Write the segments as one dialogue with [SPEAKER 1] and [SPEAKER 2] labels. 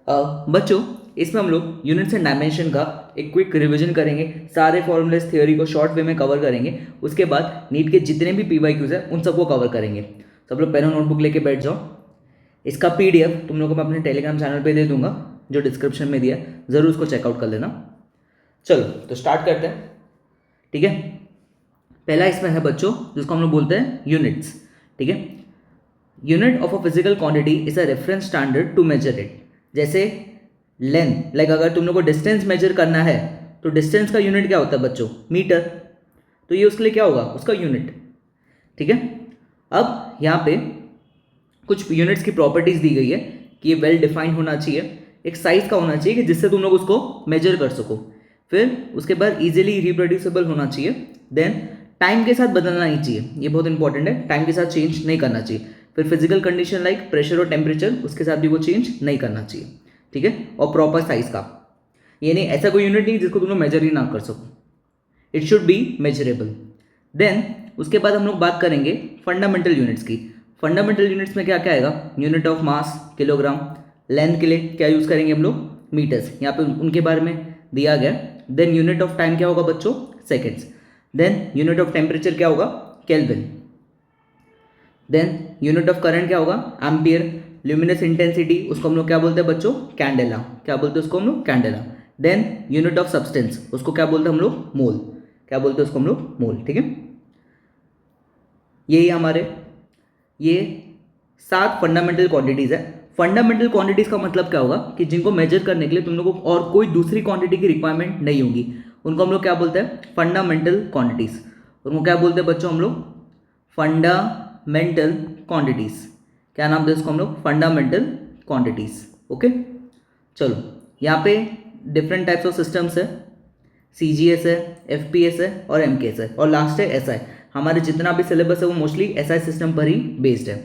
[SPEAKER 1] बच्चों इसमें हम लोग यूनिट्स एंड डायमेंशन का एक क्विक रिवीजन करेंगे, सारे फॉर्मूलेस थ्योरी को शॉर्ट वे में कवर करेंगे। उसके बाद नीट के जितने भी PYQs हैं उन सबको कवर करेंगे। सब लोग पेन और नोटबुक लेके बैठ जाओ। इसका PDF तुम लोगों को मैं अपने टेलीग्राम चैनल पे दे दूंगा, जो डिस्क्रिप्शन में दिया है, ज़रूर उसको चेकआउट कर लेना। चलो तो स्टार्ट करते हैं, ठीक है। पहला इसमें है बच्चों जिसको हम लोग बोलते हैं यूनिट्स, ठीक है। Unit of a physical quantity is a reference standard to measure it. जैसे लेंथ, लाइक अगर तुम लोग को डिस्टेंस मेजर करना है तो डिस्टेंस का यूनिट क्या होता है बच्चों? मीटर। तो ये उसके लिए क्या होगा? उसका यूनिट, ठीक है। अब यहाँ पे कुछ यूनिट्स की प्रॉपर्टीज दी गई है कि ये वेल डिफाइंड होना चाहिए, एक साइज का होना चाहिए कि जिससे तुम लोग उसको मेजर कर सको। फिर उसके बाद इजीली रिप्रोड्यूसिबल होना चाहिए। देन टाइम के साथ बदलना नहीं चाहिए, ये बहुत इंपॉर्टेंट है, टाइम के साथ चेंज नहीं करना चाहिए। फिर फिजिकल कंडीशन लाइक प्रेशर और टेम्परेचर, उसके साथ भी वो चेंज नहीं करना चाहिए, ठीक है। और प्रॉपर साइज का, ये नहीं ऐसा कोई यूनिट नहीं जिसको तुम लोग मेजर ही ना कर सको, it should be measurable. Then उसके बाद हम लोग बात करेंगे फंडामेंटल यूनिट्स की। फंडामेंटल यूनिट्स में क्या क्या आएगा? Unit of mass kilogram, length के लिए क्या यूज़ करेंगे हम लोग? मीटर्स, यहाँ पे उनके बारे में दिया गया। देन यूनिट ऑफ टाइम क्या होगा बच्चों? Seconds. Then unit of temperature क्या होगा? Kelvin. Then unit of current क्या होगा? एम्पियर। ल्यूमिनस इंटेंसिटी उसको हम लोग क्या बोलते हैं बच्चों? कैंडेला। क्या बोलते हैं उसको हम लोग? Candela. Then unit of substance उसको क्या बोलते हैं हम लोग? मोल। क्या बोलते हैं उसको हम लोग? मोल, ठीक है। यही हमारे ये 7 फंडामेंटल क्वांटिटीज है। फंडामेंटल क्वांटिटीज का मतलब क्या होगा कि जिनको मेजर करने के लिए तुम लोगों को और कोई दूसरी क्वांटिटी की रिक्वायरमेंट नहीं होगी, उनको हम लोग क्या बोलते हैं? Fundamental quantities. उनको क्या बोलते हैं बच्चों हम लोग? Fundamental quantities. क्या नाम दे उसको हम लोग? Fundamental quantities, okay. चलो यहाँ पे डिफरेंट टाइप्स ऑफ सिस्टम्स है, CGS है, FPS है और MKS है, और लास्ट है SI। हमारे जितना भी सिलेबस है वो मोस्टली SI सिस्टम पर ही बेस्ड है।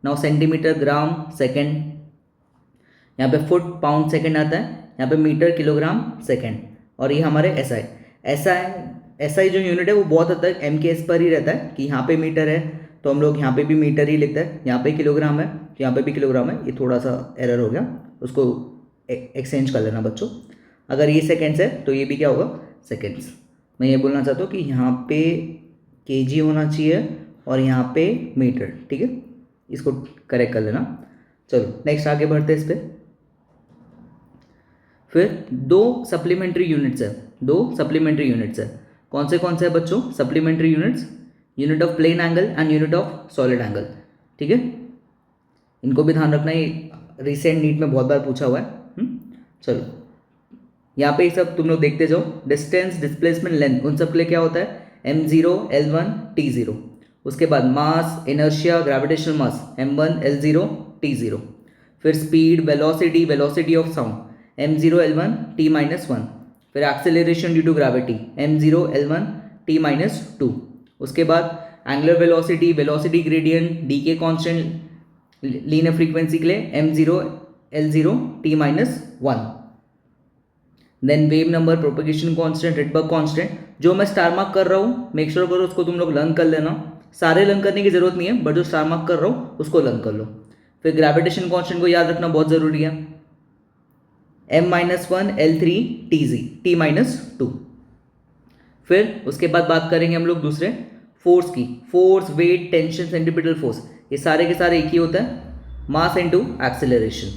[SPEAKER 1] नाउ सेंटीमीटर, ग्राम, सेकेंड, यहाँ पे फुट, पाउंड, सेकेंड आता है, यहाँ पे मीटर, किलोग्राम, सेकेंड, और ये हमारे SI जो यूनिट है वो बहुत हद तक MKS पर ही रहता है कि यहाँ पे मीटर है तो हम लोग यहाँ पे भी मीटर ही लिखते हैं, यहाँ पे किलोग्राम है तो यहाँ पे भी किलोग्राम है। ये थोड़ा सा एरर हो गया, उसको एक्सचेंज कर लेना बच्चों। अगर ये सेकेंड्स है तो ये भी क्या होगा? सेकेंड्स। मैं ये बोलना चाहता हूँ कि यहाँ पे kg होना चाहिए और यहाँ पे मीटर, ठीक है, इसको करेक्ट कर लेना। चलो नेक्स्ट आगे बढ़ते हैं इस पर। फिर 2 सप्लीमेंट्री यूनिट्स है, 2 सप्लीमेंट्री यूनिट्स है। कौन से है बच्चों supplementary units? Unit of plane angle and unit of solid angle, ठीक है। इनको भी ध्यान रखना, ये रिसेंट नीट में बहुत बार पूछा हुआ है। चलो यहाँ पे सब तुम लोग देखते जाओ। डिस्टेंस, डिस्प्लेसमेंट, लेंथ, उन सब के लिए क्या होता है? m0, L1, T0। उसके बाद मास, इनर्शिया, ग्रेविटेशनल मास m1, L0, T0। फिर speed, velocity, velocity of sound m0, L1, T-1। फिर acceleration due to gravity m0, L1, T-2। उसके बाद angular velocity, velocity gradient, decay constant linear frequency के लिए m0, L0, T-1। Then wave number, propagation constant, Rydberg constant. जो मैं star mark कर रहा हूँ मेक श्योर करो उसको तुम लोग लर्न कर लेना। सारे लर्न करने की जरूरत नहीं है, बट जो स्टार मार्क कर रहा हूँ उसको लर्न कर लो। फिर ग्रेविटेशन कांस्टेंट को याद रखना बहुत जरूरी है, m-1, L3, T-2। फिर उसके बाद बात करेंगे हम लोग दूसरे फोर्स की। Force, weight, tension, centripetal force, ये सारे के सारे एक ही होता है, मास इनटू एक्सेलरेशन।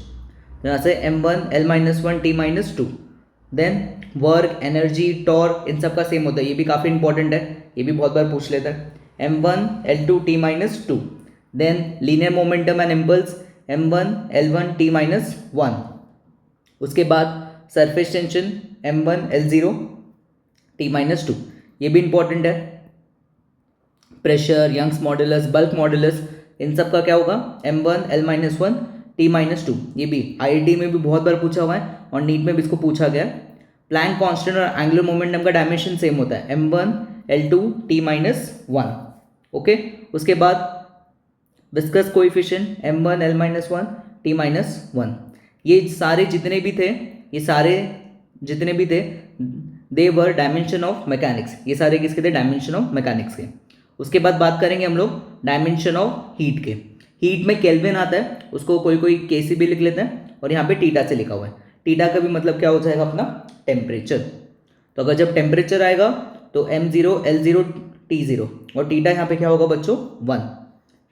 [SPEAKER 1] यहाँ से m1, L-1, T-2। Then work, energy, torque, इन सब का सेम होता है, ये भी काफ़ी इंपॉर्टेंट है, ये भी बहुत बार पूछ लेता है। m1, L2, T-2। Then linear momentum and impulse m1, L1, T-1। उसके बाद surface tension m1, L0, T-2, ये भी इंपॉर्टेंट है। Pressure, Young's modulus, bulk modulus, इन सब का क्या होगा? m1, L-1, T-2। ये भी IIT में भी बहुत बार पूछा हुआ है और नीट में भी इसको पूछा गया। प्लैंक कांस्टेंट और एंगुलर मोमेंटम का डायमेंशन सेम होता है, m1, L2, T-1, ओके। उसके बाद viscous coefficient m1, L-1, T-1। ये सारे जितने भी थे दे वर डायमेंशन ऑफ मैकेनिक्स, ये सारे किसके थे? डायमेंशन ऑफ मैकेनिक्स के। उसके बाद बात करेंगे हम लोग डायमेंशन ऑफ हीट के। हीट में केल्विन आता है, उसको कोई KC भी लिख लेते हैं, और यहाँ पे टीटा से लिखा हुआ है। टीटा का भी मतलब क्या हो जाएगा अपना टेम्परेचर। तो अगर जब टेम्परेचर आएगा तो m0 L0 T0 और टीटा यहाँ पे क्या होगा बच्चों 1।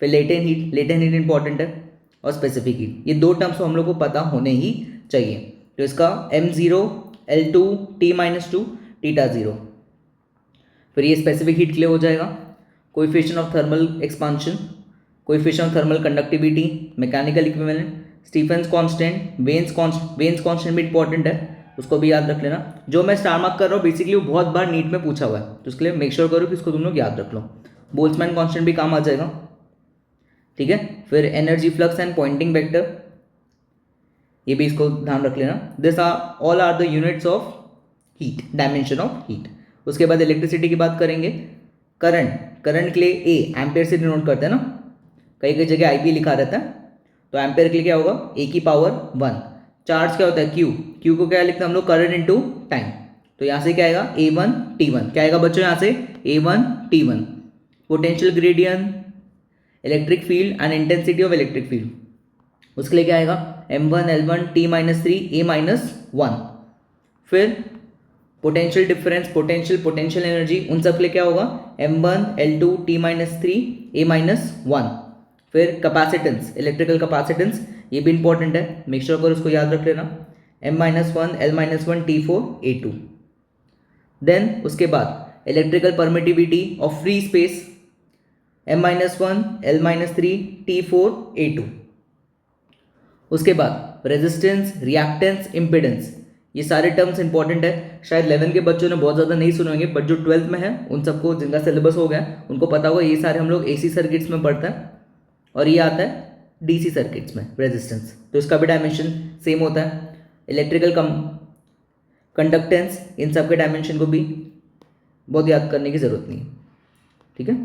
[SPEAKER 1] फिर लेटेंट हीट इंपॉर्टेंट है और स्पेसिफिक हीट, ये दो टर्म्स तो हम लोग को पता होने ही चाहिए। तो इसका m0 L2 T-2 टीटा 0। फिर ये स्पेसिफिक हीट के लिए हो जाएगा coefficient of thermal expansion, coefficient of thermal conductivity, mechanical equivalent, Stefan's constant, Wien's constant भी इंपॉर्टेंट है, उसको भी याद रख लेना। जो मैं स्टार मार्क कर रहा हूँ बेसिकली वो बहुत बार नीट में पूछा हुआ है, तो उसके लिए मेक श्योर करो कि इसको तुम लोग याद रख लो। बोल्ट्जमैन कांस्टेंट भी काम आ जाएगा, ठीक है। फिर energy flux and Poynting vector, ये भी इसको ध्यान रख लेना। This all are the units of heat, dimension of heat. उसके बाद इलेक्ट्रिसिटी की बात करेंगे। करंट के लिए ए एम्पेयर से डिनोट करते हैं ना, कई कई जगह आईपी लिखा रहता है, तो एम्पेयर के लिए क्या होगा ए की पावर 1। चार्ज क्या होता है क्यू को क्या लिखते हैं हम लोग करंट इनटू टाइम, तो यहाँ से क्या आएगा A1 T1, क्या आएगा बच्चों यहाँ से A1 T1। Potential gradient, electric field and intensity of electric field, उसके लिए क्या आएगा M1 L1 T-3 A-1। फिर पोटेंशियल डिफरेंस, पोटेंशियल एनर्जी, उन सब के लिए क्या होगा M1 L2 T-3 A-1। फिर कैपेसिटेंस, इलेक्ट्रिकल कैपेसिटेंस, ये भी इंपॉर्टेंट है, मेक श्योर करो उसको याद रख लेना M-1 L-1 T4 A2। Then उसके बाद electrical permittivity of free space M-1 L-3 T4 A2। उसके बाद रेजिस्टेंस, रिएक्टेंस, इम्पिडेंस, ये सारे टर्म्स इंपॉर्टेंट है। शायद 11 के बच्चों ने बहुत ज़्यादा नहीं सुने होंगे, बट जो 12th में है उन सबको, जिनका सिलेबस हो गया उनको पता होगा, ये सारे हम लोग AC सर्किट्स में पढ़ते हैं और ये आता है DC सर्किट्स में रेजिस्टेंस, तो इसका भी डायमेंशन सेम होता है। इलेक्ट्रिकल कंडक्टेंस, इन सब के डायमेंशन को भी बहुत याद करने की ज़रूरत नहीं है, ठीक है।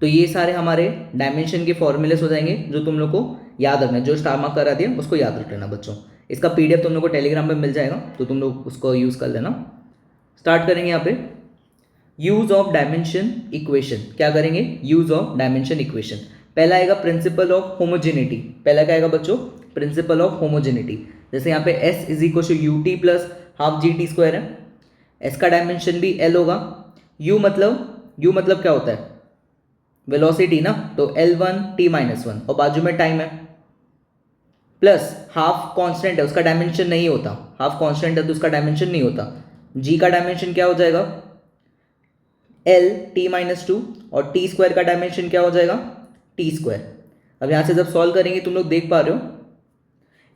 [SPEAKER 1] तो ये सारे हमारे डायमेंशन के फॉर्मूलेस हो जाएंगे जो तुम लोग को याद रखना है, जो स्टार मार्क करा दिया उसको याद रख लेना बच्चों। इसका PDF तुम लोग को टेलीग्राम पे मिल जाएगा, तो तुम लोग उसको यूज़ कर लेना। स्टार्ट करेंगे यहाँ पे यूज ऑफ डायमेंशन इक्वेशन। क्या करेंगे यूज ऑफ डायमेंशन इक्वेशन। पहला आएगा प्रिंसिपल ऑफ होमोजेनिटी। पहला क्या आएगा बच्चों प्रिंसिपल ऑफ होमोजेनिटी। जैसे यहाँ पे S is equal to UT plus half GT square है, S का डायमेंशन भी L होगा। U मतलब क्या होता है वेलोसिटी ना, तो L1 T-1 और बाजू में टाइम है, प्लस हाफ कांस्टेंट है उसका डायमेंशन नहीं होता, हाफ कांस्टेंट है तो उसका डायमेंशन नहीं होता। G का डायमेंशन क्या हो जाएगा L T-2 और T स्क्वायर का डायमेंशन क्या हो जाएगा T स्क्वायर। अब यहाँ से जब सॉल्व करेंगे तुम लोग देख पा रहे हो,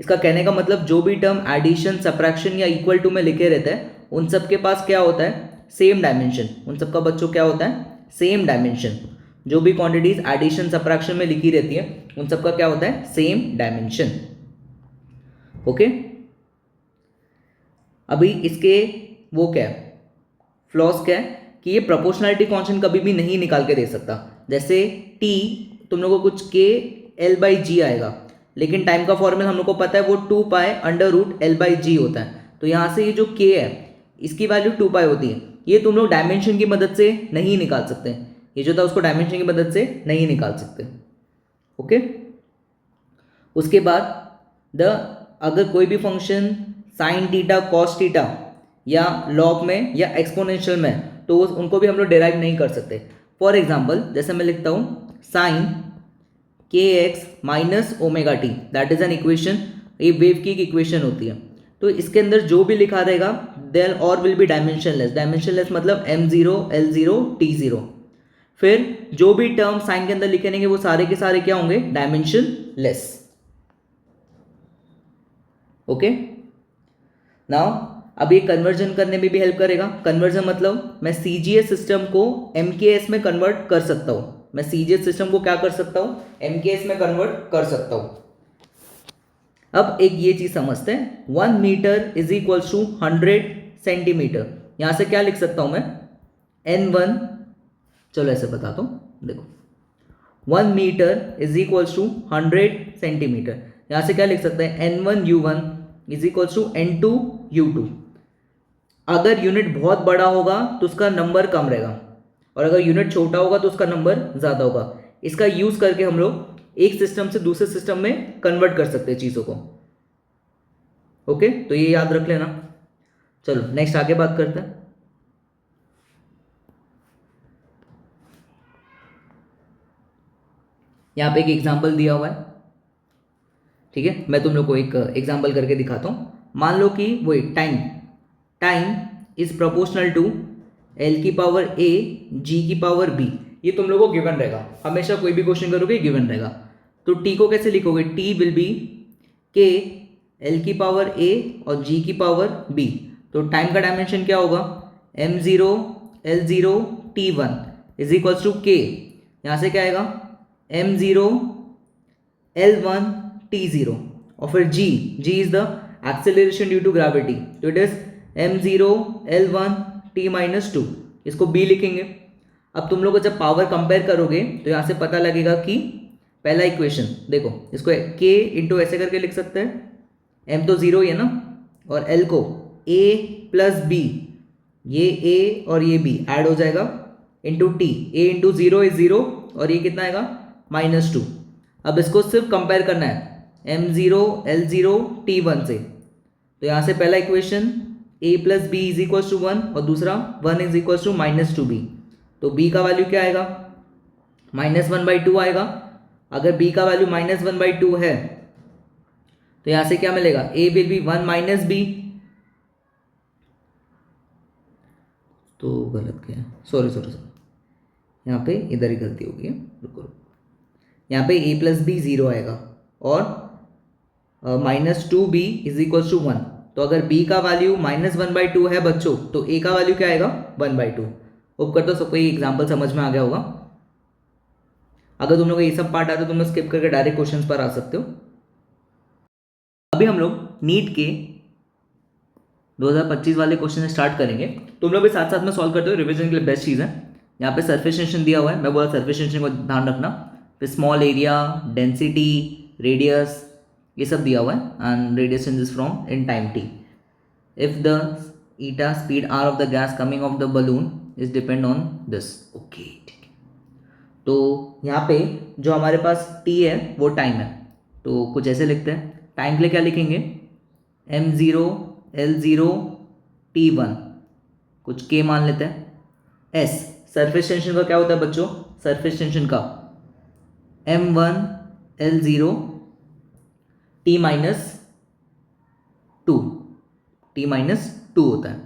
[SPEAKER 1] इसका कहने का मतलब जो भी टर्म एडिशन, सब्ट्रैक्शन या इक्वल टू में लिखे रहते हैं उन सब के पास क्या होता है सेम डायमेंशन। उन सब का बच्चों क्या होता है सेम डायमेंशन। जो भी क्वांटिटीज एडिशन, सब्ट्रैक्शन में लिखी रहती है उन सब का क्या होता है सेम डायमेंशन। ओके, अभी इसके वो क्या है फ्लॉस क्या है कि ये प्रोपोर्शनैलिटी कांस्टेंट कभी भी नहीं निकाल के दे सकता। जैसे T तुम लोगों को कुछ K L/G आएगा, लेकिन टाइम का फॉर्मूला हम लोग को पता है वो 2π√L/G होता है। तो यहाँ से ये जो K है इसकी वैल्यू 2π होती है, ये तुम लोग डायमेंशन की मदद से नहीं निकाल सकते। ये जो था उसको डायमेंशन की मदद से नहीं निकाल सकते। ओके, उसके बाद अगर कोई भी function sine theta, cos theta या लॉग में या एक्सपोनेंशियल में, तो उनको भी हम लोग डिराइव नहीं कर सकते। फॉर एग्जाम्पल जैसे मैं लिखता हूँ sine kx minus omega T, that is an equation, ये वेव की एक इक्वेशन होती है। तो इसके अंदर जो भी लिखा रहेगा देयर और विल बी डायमेंशनलेस। डायमेंशनलेस मतलब m0 L0 T0। फिर जो भी टर्म साइन के अंदर लिखे रहेंगे वो सारे के सारे क्या होंगे डायमेंशनलेस। ओके, नाउ अब ये कन्वर्जन करने में भी हेल्प करेगा। कन्वर्जन मतलब मैं CGS सिस्टम को MKS में कन्वर्ट कर सकता हूँ। मैं CGS सिस्टम को क्या कर सकता हूँ MKS में कन्वर्ट कर सकता हूँ। अब एक ये चीज समझते हैं, 1 metre is equal to 100 centimetre. यहां से क्या लिख सकता हूं मैं N1, चलो ऐसे बताता हूं, देखो 1 metre is equal to 100 centimetre. यहां से क्या लिख सकते हैं N1U1 is equal to N2U2। अगर यूनिट बहुत बड़ा होगा तो उसका नंबर कम रहेगा और अगर यूनिट छोटा होगा तो उसका नंबर ज़्यादा होगा। इसका यूज़ करके हम लोग एक सिस्टम से दूसरे सिस्टम में कन्वर्ट कर सकते हैं चीज़ों को। ओके, तो ये याद रख लेना। चलो नेक्स्ट आगे बात करते हैं। यहाँ पे एक एग्जाम्पल दिया हुआ है, ठीक है, मैं तुम लोग को एक एग्जाम्पल करके दिखाता हूँ। मान लो कि वही time is proportional to L की पावर ए जी की पावर बी, ये तुम लोगों को गिवन रहेगा, हमेशा कोई भी क्वेश्चन करोगे गिवन रहेगा। तो टी को कैसे लिखोगे, T will be K L की पावर ए और जी की पावर बी। तो टाइम का डायमेंशन क्या होगा, M zero L zero T one is equals to K, यहाँ से क्या आएगा M zero L one T zero, और फिर G is the acceleration due to gravity, तो it is M zero L one T minus two, इसको B लिखेंगे। अब तुम लोग को जब पावर कंपेयर करोगे तो यहाँ से पता लगेगा कि पहला इक्वेशन देखो, इसको के इंटू ऐसे करके लिख सकते हैं, एम तो जीरो ही है ना, और एल को ए प्लस बी, ये ए और ये बी ऐड हो जाएगा into T, A into zero is zero और ये कितना आएगा माइनस टू। अब इसको सिर्फ कंपेयर करना है M zero L zero T one से, तो यहाँ से पहला equation A plus B is equal to one और दूसरा one is equal to minus two B, तो बी का वैल्यू क्या आएगा माइनस वन बाई टू आएगा। अगर b का value minus one by two है तो यहां से क्या मिलेगा, a will be one minus B, तो गलत क्या है, सॉरी यहाँ पे इधर ही गलती होगी है, रुको यहाँ पे a प्लस बी जीरो आएगा और minus two B is equal to one. तो अगर b का value minus one by two है बच्चों, तो a का वैल्यू क्या आएगा वन बाई टू। होप करता हूँ सबको ये एग्जाम्पल समझ में आ गया होगा। अगर तुम लोग को ये सब पार्ट आता है तो तुम लोग स्किप करके डायरेक्ट क्वेश्चंस पर आ सकते हो। अभी हम लोग नीट के 2025 वाले क्वेश्चन स्टार्ट करेंगे, तुम लोग भी साथ साथ में सॉल्व करते हो, रिवीजन के लिए बेस्ट चीज़ है। यहाँ पे सरफेस टेंशन दिया हुआ है, मैं बोला सरफेस टेंशन को ध्यान रखना, फिर स्मॉल एरिया, डेंसिटी, रेडियस, ये सब दिया हुआ है, and radius changes from in time T. If the eta speed R of the gas coming off the balloon is depend on this. Okay, तो यहाँ पे जो हमारे पास t है वो टाइम है, तो कुछ ऐसे लिखते हैं। टाइम के लिए क्या लिखेंगे, m zero l zero t one, कुछ k मान लेते हैं। s सरफेस टेंशन का क्या होता है बच्चों, सरफेस टेंशन का m one l zero t minus two होता है,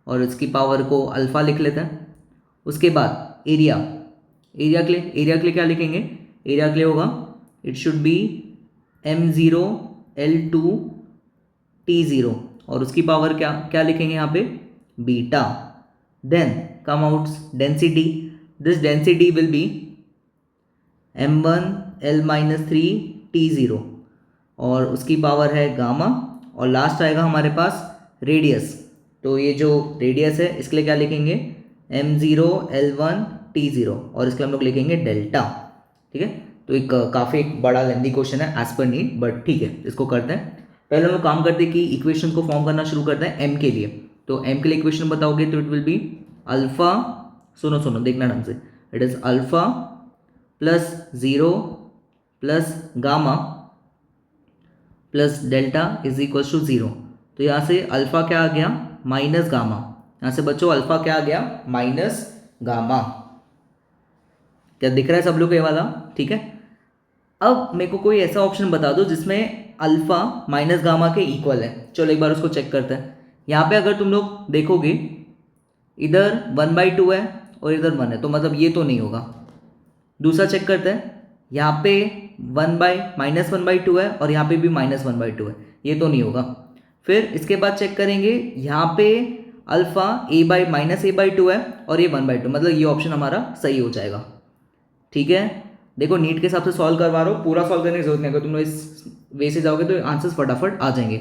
[SPEAKER 1] और इसकी पावर को अल्फा लिख लेते हैं। उसके बाद एरिया के लिए क्या लिखेंगे, एरिया के लिए होगा it should be m zero l two t zero, और उसकी पावर क्या लिखेंगे यहाँ पे beta. Then come out density, this density will be m one l minus three t zero, और उसकी पावर है गामा, और लास्ट आएगा हमारे पास रेडियस। तो ये जो रेडियस है इसके लिए क्या लिखेंगे m zero l one T zero, और इसके हम लोग लिखेंगे डेल्टा। ठीक है, तो एक काफ़ी बड़ा लेंदी क्वेश्चन है एज पर नीड, बट ठीक है इसको करते हैं। पहले हम लोग काम करते हैं कि इक्वेशन को फॉर्म करना शुरू करते हैं m के लिए। तो m के लिए इक्वेशन बताओगे तो इट विल बी अल्फा, सुनो देखना ढंग से, it is alpha plus zero plus gamma plus delta is equal to zero. तो यहाँ से अल्फा क्या आ गया माइनस गामा, यहाँ से बच्चों अल्फा क्या आ गया माइनस गामा। क्या दिख रहा है सब लोग ये वाला, ठीक है। अब मेरे को कोई ऐसा ऑप्शन बता दो जिसमें अल्फा माइनस गामा के इक्वल है। चलो एक बार उसको चेक करते हैं। यहाँ पे अगर तुम लोग देखोगे इधर वन बाई टू है और इधर वन है, तो मतलब ये तो नहीं होगा। दूसरा चेक करते हैं, यहाँ पे माइनस वन बाई टू है और यहाँ पे भी माइनस वन बाई टू है, ये तो नहीं होगा। फिर इसके बाद चेक करेंगे, यहाँ पे alpha minus A by two है और ये वन बाई टू, मतलब ये ऑप्शन हमारा सही हो जाएगा। ठीक है, देखो नीट के हिसाब से सॉल्व करवा रहा हूँ, पूरा सॉल्व करने की जरूरत नहीं है। अगर तुम लोग इस वे से जाओगे तो आंसर्स फटाफट आ जाएंगे।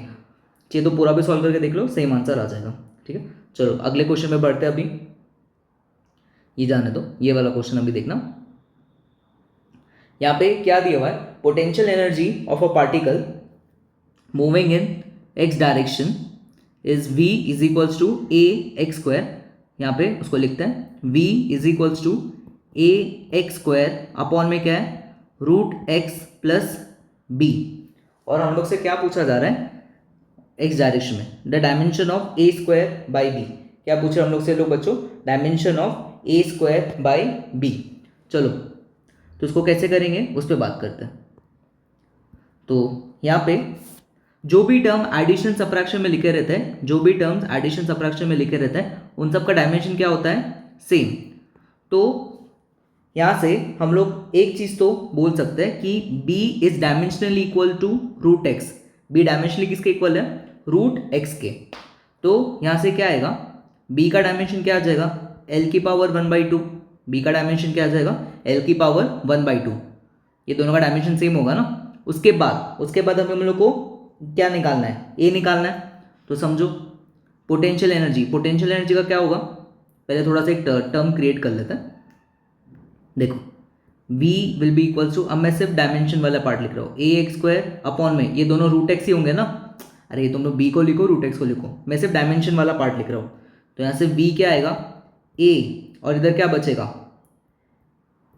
[SPEAKER 1] चाहिए तो पूरा भी सॉल्व करके देख लो, सेम आंसर आ जाएगा। ठीक है, चलो अगले क्वेश्चन में बढ़ते हैं। अभी ये जाने दो, ये वाला क्वेश्चन अभी देखना। यहाँ पे क्या दिया हुआ है, potential energy of a particle moving in x direction is v is equals to a x square. यहाँ पे उसको लिखते हैं v is equals to a x square upon में क्या है रूट एक्स प्लस बी, और हम लोग से क्या पूछा जा रहा है एक्स डायरेक्शन में, the dimension of A square by B. क्या पूछ रहे हैं हम लोग से लोग बच्चों, dimension of A square by B. चलो तो उसको कैसे करेंगे उस पर बात करते हैं। तो यहाँ पे जो भी टर्म एडिशन सब्ट्रैक्शन में लिखे रहते हैं, जो भी टर्म्स एडिशन सब्ट्रैक्शन में लिखे रहते हैं उन सब का डायमेंशन क्या होता है, सेम। तो यहाँ से हम लोग एक चीज़ तो बोल सकते हैं कि b is dimensionally equal to root X. b dimensionally किसके इक्वल है, रूट एक्स के। तो यहाँ से क्या आएगा, b का डायमेंशन क्या आ जाएगा, l की पावर 1/2। b का डायमेंशन क्या आ जाएगा, l की पावर 1/2। ये दोनों का डायमेंशन सेम होगा ना। उसके बाद हम लोग को क्या निकालना है, a निकालना है। तो समझो पोटेंशियल एनर्जी का क्या होगा, पहले थोड़ा सा एक टर्म क्रिएट कर लेते हैं। देखो v will be equals to, अब मैं सिर्फ डायमेंशन वाला पार्ट लिख रहा हूँ, ए एक्स स्क्वायर अपॉन में ये दोनों रूट एक्स ही होंगे ना। अरे ये तुम लोग b को लिखो रूट एक्स को लिखो, मैं सिर्फ डायमेंशन वाला पार्ट लिख रहा हूँ। तो यहाँ से v क्या आएगा a, और इधर क्या बचेगा,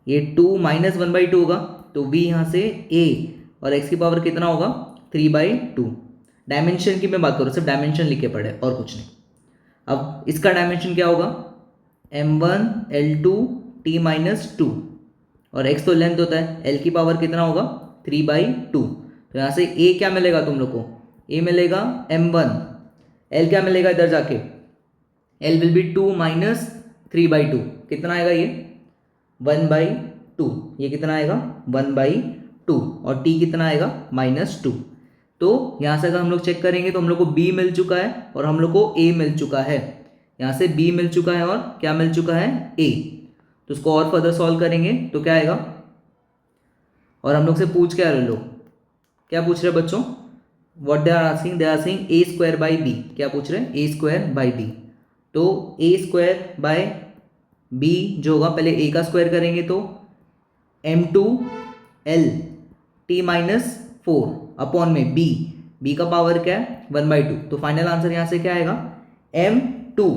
[SPEAKER 1] ये 2 माइनस 1/2 होगा। तो v यहाँ से a और x की पावर कितना होगा 3/2। डायमेंशन की मैं बात करूँ, सिर्फ डायमेंशन लिख के पढ़े और कुछ नहीं। अब इसका डायमेंशन क्या होगा, m1 l2 t माइनस 2, और x तो लेंथ होता है, l की पावर कितना होगा 3/2। तो यहाँ से a क्या मिलेगा तुम लोग को, a मिलेगा m1, l क्या मिलेगा इधर जाके, l विल बी 2 माइनस 3/2, कितना आएगा ये 1/2। ये कितना आएगा 1/2, और t कितना आएगा -2। तो यहाँ से अगर हम लोग चेक करेंगे तो हम लोग को b मिल चुका है और हम लोग को a मिल चुका है। यहाँ से b मिल चुका है और क्या मिल चुका है a। तो उसको और फर्दर सॉल्व करेंगे तो क्या आएगा, और हम लोग से पूछ क्या रहे लोग, क्या पूछ रहे बच्चों, what they are asking A square by B. क्या पूछ रहे हैं, ए स्क्वायर बाई बी। तो ए स्क्वायर बाय बी जो होगा, पहले a का स्क्वायर करेंगे तो m2 l t minus 4 upon में b का पावर क्या है 1/2। तो फाइनल आंसर यहाँ से क्या आएगा m2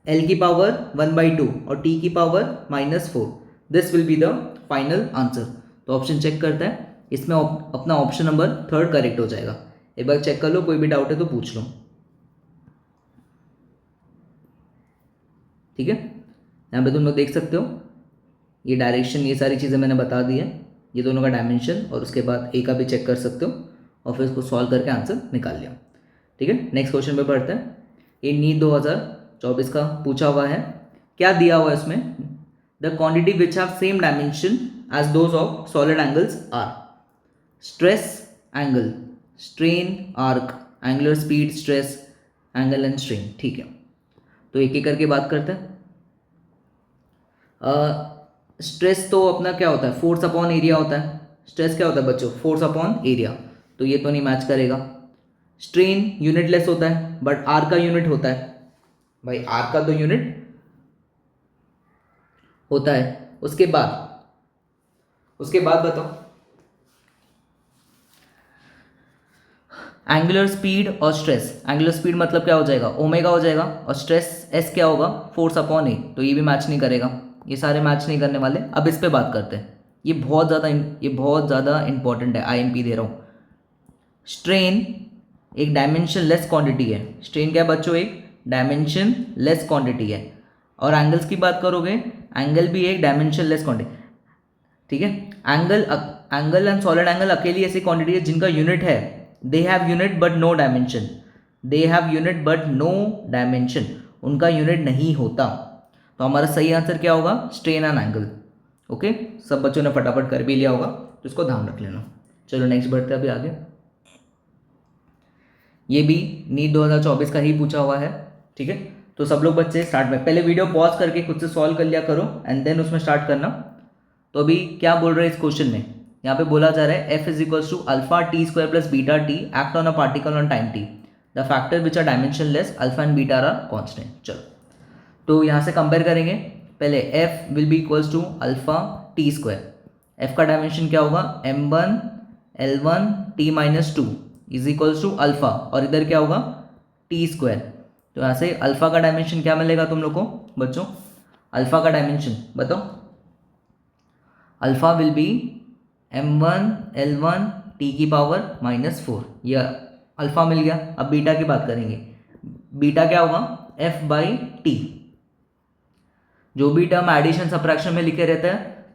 [SPEAKER 1] l की पावर 1/2 और t की power -4। This will be the final answer. तो ऑप्शन चेक करते हैं, इसमें अपना ऑप्शन नंबर 3 करेक्ट हो जाएगा। एक बार चेक कर लो, कोई भी डाउट है तो पूछ लो, ठीक है। यहाँ पे तुम लोग देख सकते हो ये डायरेक्शन, ये सारी चीज़ें मैंने बता दी है, ये दोनों का डायमेंशन, और उसके बाद ए का भी चेक कर सकते हो और फिर इसको सॉल्व करके आंसर निकाल लिया, ठीक है। नेक्स्ट क्वेश्चन पे बढ़ते हैं। ये नीट 2024 का पूछा हुआ है, क्या दिया हुआ है इसमें, the quantity which have same dimension as those of solid angles are stress angle, strain, arc, angular speed, stress angle and strain, ठीक है। तो एक एक करके बात करते हैं। स्ट्रेस तो अपना क्या होता है, फोर्स अपॉन एरिया होता है। स्ट्रेस क्या होता है बच्चों, फोर्स अपॉन एरिया, तो ये तो नहीं मैच करेगा। स्ट्रेन यूनिटलेस होता है बट आर का यूनिट होता है, भाई आर का तो यूनिट होता है। उसके बाद बताओ, एंगुलर स्पीड और स्ट्रेस, एंगुलर स्पीड मतलब क्या हो जाएगा ओमेगा हो जाएगा, और स्ट्रेस एस क्या होगा फोर्स अपॉन ए, तो ये भी मैच नहीं करेगा, ये सारे मैच नहीं करने वाले। अब इस पे बात करते हैं, ये बहुत ज़्यादा इंपॉर्टेंट है, आईएमपी दे रहा हूँ। स्ट्रेन एक डायमेंशन लेस क्वांटिटी है, स्ट्रेन क्या है बच्चों, एक डायमेंशन लेस क्वांटिटी है। और एंगल्स की बात करोगे, एंगल भी एक डायमेंशन लेस क्वांटिटी, ठीक है। एंगल एंड सॉलिड एंगल अकेली ऐसी क्वांटिटी है जिनका यूनिट है, they have unit but no dimension, they have unit but no dimension, उनका यूनिट नहीं होता। तो हमारा सही आंसर क्या होगा, स्ट्रेन एंड एंगल। ओके, सब बच्चों ने फटाफट कर भी लिया होगा, तो इसको ध्यान रख लेना। चलो नेक्स्ट बढ़ते हैं अभी आगे। ये भी नीट 2024 का ही पूछा हुआ है, ठीक है। तो सब लोग बच्चे स्टार्ट में पहले वीडियो पॉज करके खुद से सॉल्व कर लिया करो एंड देन उसमें स्टार्ट करना। तो अभी क्या बोल रहे हैं इस क्वेश्चन में, यहाँ पे बोला जा रहा है f is equals to alpha T square plus beta T act on a particle on time T, the factor which are dimensionless alpha and beta are constant. चलो तो यहाँ से कंपेयर करेंगे, पहले f will be equals to alpha T square, f का dimension क्या होगा m1 l1 t minus 2 is equals to alpha, और इधर क्या होगा टी स्क्वायर। तो यहाँ से अल्फा का डायमेंशन क्या मिलेगा तुम लोग को बच्चों, अल्फा का डायमेंशन बताओ, alpha will be m1 L1 t की पावर -4, यह अल्फ़ा मिल गया। अब बीटा की बात करेंगे, बीटा क्या होगा f/t। जो भी टर्म एडिशन सब्ट्रैक्शन में लिखे रहते हैं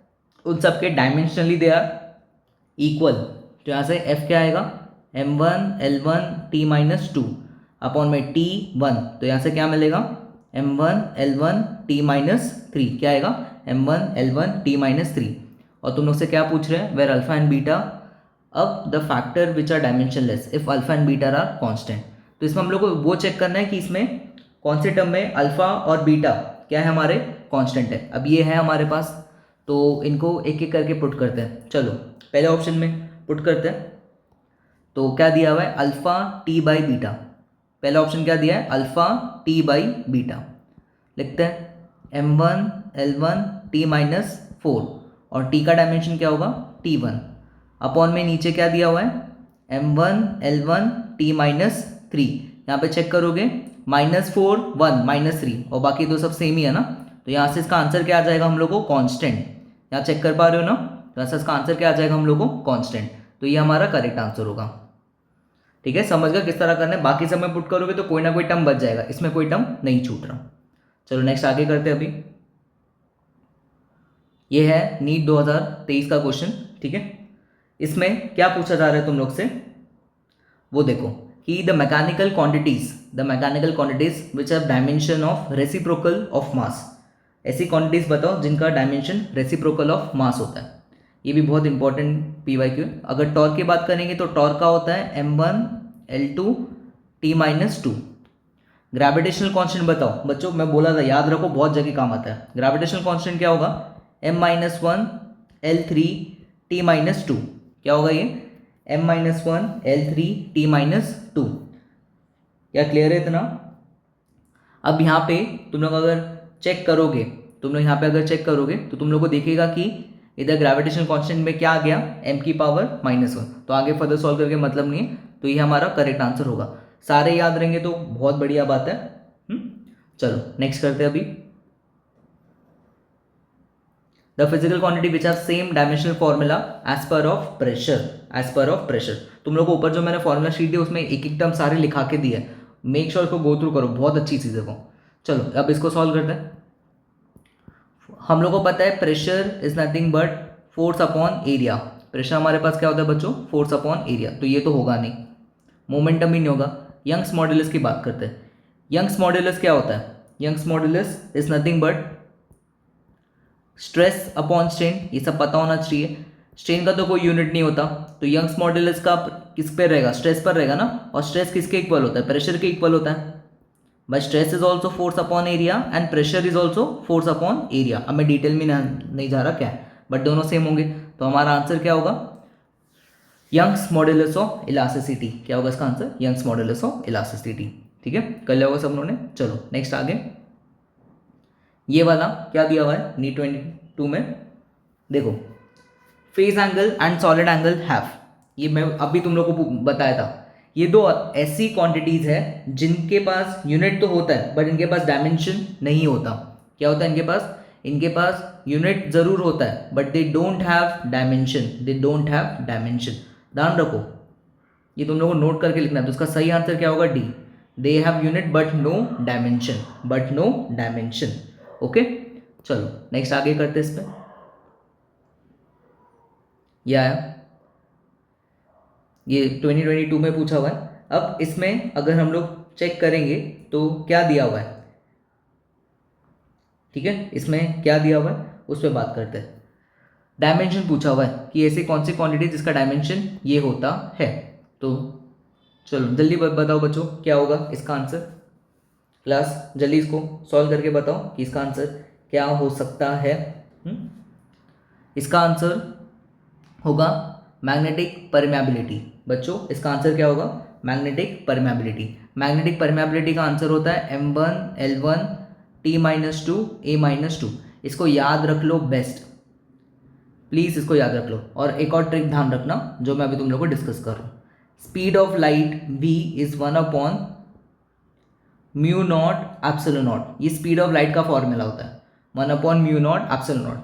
[SPEAKER 1] उन सब के डायमेंशनली दे आर इक्वल। तो यहाँ से f क्या आएगा m1 L1 t-2 अपॉन में t1, तो यहाँ से क्या मिलेगा m1 L1 t-3, क्या आएगा m1 L1 t-3। और तुम लोग से क्या पूछ रहे हैं, वेर अल्फा एंड बीटा अब the factor which are dimensionless if alpha and beta are constant. तो इसमें हम लोग को वो चेक करना है कि इसमें कौन से टर्म में अल्फा और बीटा क्या है हमारे कांस्टेंट है। अब ये है हमारे पास, तो इनको एक एक करके पुट करते हैं। चलो पहले ऑप्शन में पुट करते हैं। तो क्या दिया हुआ है अल्फा t/बीटा, पहला ऑप्शन क्या दिया है अल्फा t/बीटा। लिखते हैं m1 L1 t-4 और t का डायमेंशन क्या होगा t1 अपॉन में नीचे क्या दिया हुआ है m1 L1 t-3। यहाँ पे चेक करोगे -4 1 -3 और बाकी तो सब सेम ही है ना, तो यहाँ से इसका आंसर क्या आ जाएगा हम लोग को कांस्टेंट। यहाँ चेक कर पा रहे हो ना, तो यहाँ से इसका आंसर क्या आ जाएगा हम लोग को कांस्टेंट। तो ये हमारा करेक्ट आंसर होगा। ठीक है, समझ गया किस तरह करना है। बाकी सब में पुट करोगे तो कोई ना कोई टर्म बच जाएगा, इसमें कोई टर्म नहीं छूट रहा। चलो नेक्स्ट आगे करते हैं। अभी ये है नीट 2023 का क्वेश्चन। ठीक है, इसमें क्या पूछा जा रहा है तुम लोग से, वो देखो कि the mechanical quantities which have dimension of reciprocal of mass. ऐसी क्वांटिटीज बताओ जिनका डायमेंशन रेसिप्रोकल ऑफ मास होता है। ये भी बहुत इंपॉर्टेंट PYQ। अगर टॉर्क की बात करेंगे तो टॉर्क का होता है m1 L2 t-2। Gravitational constant बताओ बच्चों, मैं बोला था याद रखो, बहुत जगह काम आता है। ग्रेविटेशनल कांस्टेंट क्या होगा m-1 L3 t-2। क्या होगा ये m-1 L3 t-2। क्या क्लियर है इतना? अब यहाँ पे तुम लोग अगर चेक करोगे, तो तुम लोग को देखेगा कि इधर ग्रेविटेशनल कांस्टेंट में क्या आ गया m की पावर -1। तो आगे फर्दर सॉल्व करके मतलब नहीं है, तो ये हमारा करेक्ट आंसर होगा। सारे याद रहेंगे तो बहुत बढ़िया बात है। चलो नेक्स्ट करते हैं। अभी the physical quantity which have same dimensional formula as per of pressure. तुम लोग को ऊपर जो मैंने फॉर्मूला शीट दी उसमें एक एक टर्म सारे लिखा के दिए, मेक श्योर इसको गो थ्रू करो, बहुत अच्छी चीज़ है वो। चलो अब इसको सॉल्व करते हैं। हम लोग को पता है pressure is nothing but force upon area. Pressure हमारे पास क्या होता है बच्चों, फोर्स अपॉन एरिया, तो ये तो होगा नहीं, मोमेंटम भी नहीं होगा। यंग्स मॉड्यूलस की बात करते हैं। यंग्स मॉड्यूलस क्या होता है, Young's modulus is nothing but stress upon strain, ये सब पता होना चाहिए। स्ट्रेन का तो कोई यूनिट नहीं होता, तो यंग्स मॉड्यूलस का किस पे रहेगा, स्ट्रेस पर रहेगा ना, और स्ट्रेस किसके इक्वल होता है, प्रेशर के इक्वल होता है। But stress is also force upon area and pressure is also force upon area. अब मैं डिटेल में नहीं जा रहा क्या है, बट दोनों सेम होंगे। तो हमारा आंसर क्या होगा, यंग्स मॉड्यूलस ऑफ इलास्टिसिटी। क्या होगा इसका answer, Young's modulus of elasticity. ठीक है, कर लिया होगा सब लोगों ने। चलो नेक्स्ट आगे, ये वाला क्या दिया हुआ है नीट 22 में, देखो phase angle and solid angle have. ये मैं अभी तुम लोग को बताया था। ये दो ऐसी क्वांटिटीज है जिनके पास यूनिट तो होता है बट इनके पास डायमेंशन नहीं होता। क्या होता है इनके पास यूनिट जरूर होता है but they don't have dimension. ध्यान रखो, ये तुम लोगों को नोट करके लिखना है। तो उसका सही आंसर क्या होगा, D. They have unit but no dimension. Okay, चलो नेक्स्ट आगे करते हैं। इस पर ये 2022 में पूछा हुआ है। अब इसमें अगर हम लोग चेक करेंगे तो क्या दिया हुआ है, ठीक है, इसमें क्या दिया हुआ है उस पर बात करते हैं। डायमेंशन पूछा हुआ है कि ऐसे कौन सी क्वांटिटी जिसका डायमेंशन ये होता है। तो चलो जल्दी बताओ बच्चों क्या होगा इसका आंसर। क्लास जल्दी इसको सॉल्व करके बताओ कि इसका आंसर क्या हो सकता है। इसका आंसर होगा मैग्नेटिक परमेबिलिटी। बच्चों इसका आंसर क्या होगा, मैग्नेटिक परमेबिलिटी। मैग्नेटिक परमेबिलिटी का आंसर होता है m1 L1 t-2 a-2। इसको याद रख लो बेस्ट, प्लीज इसको याद रख लो। और एक और ट्रिक ध्यान रखना जो मैं अभी तुम लोग को डिस्कस कर रहा हूँ। Speed of light v is 1/μ0 ε0। ये स्पीड ऑफ लाइट का फॉर्मूला होता है 1/μ0 ε0।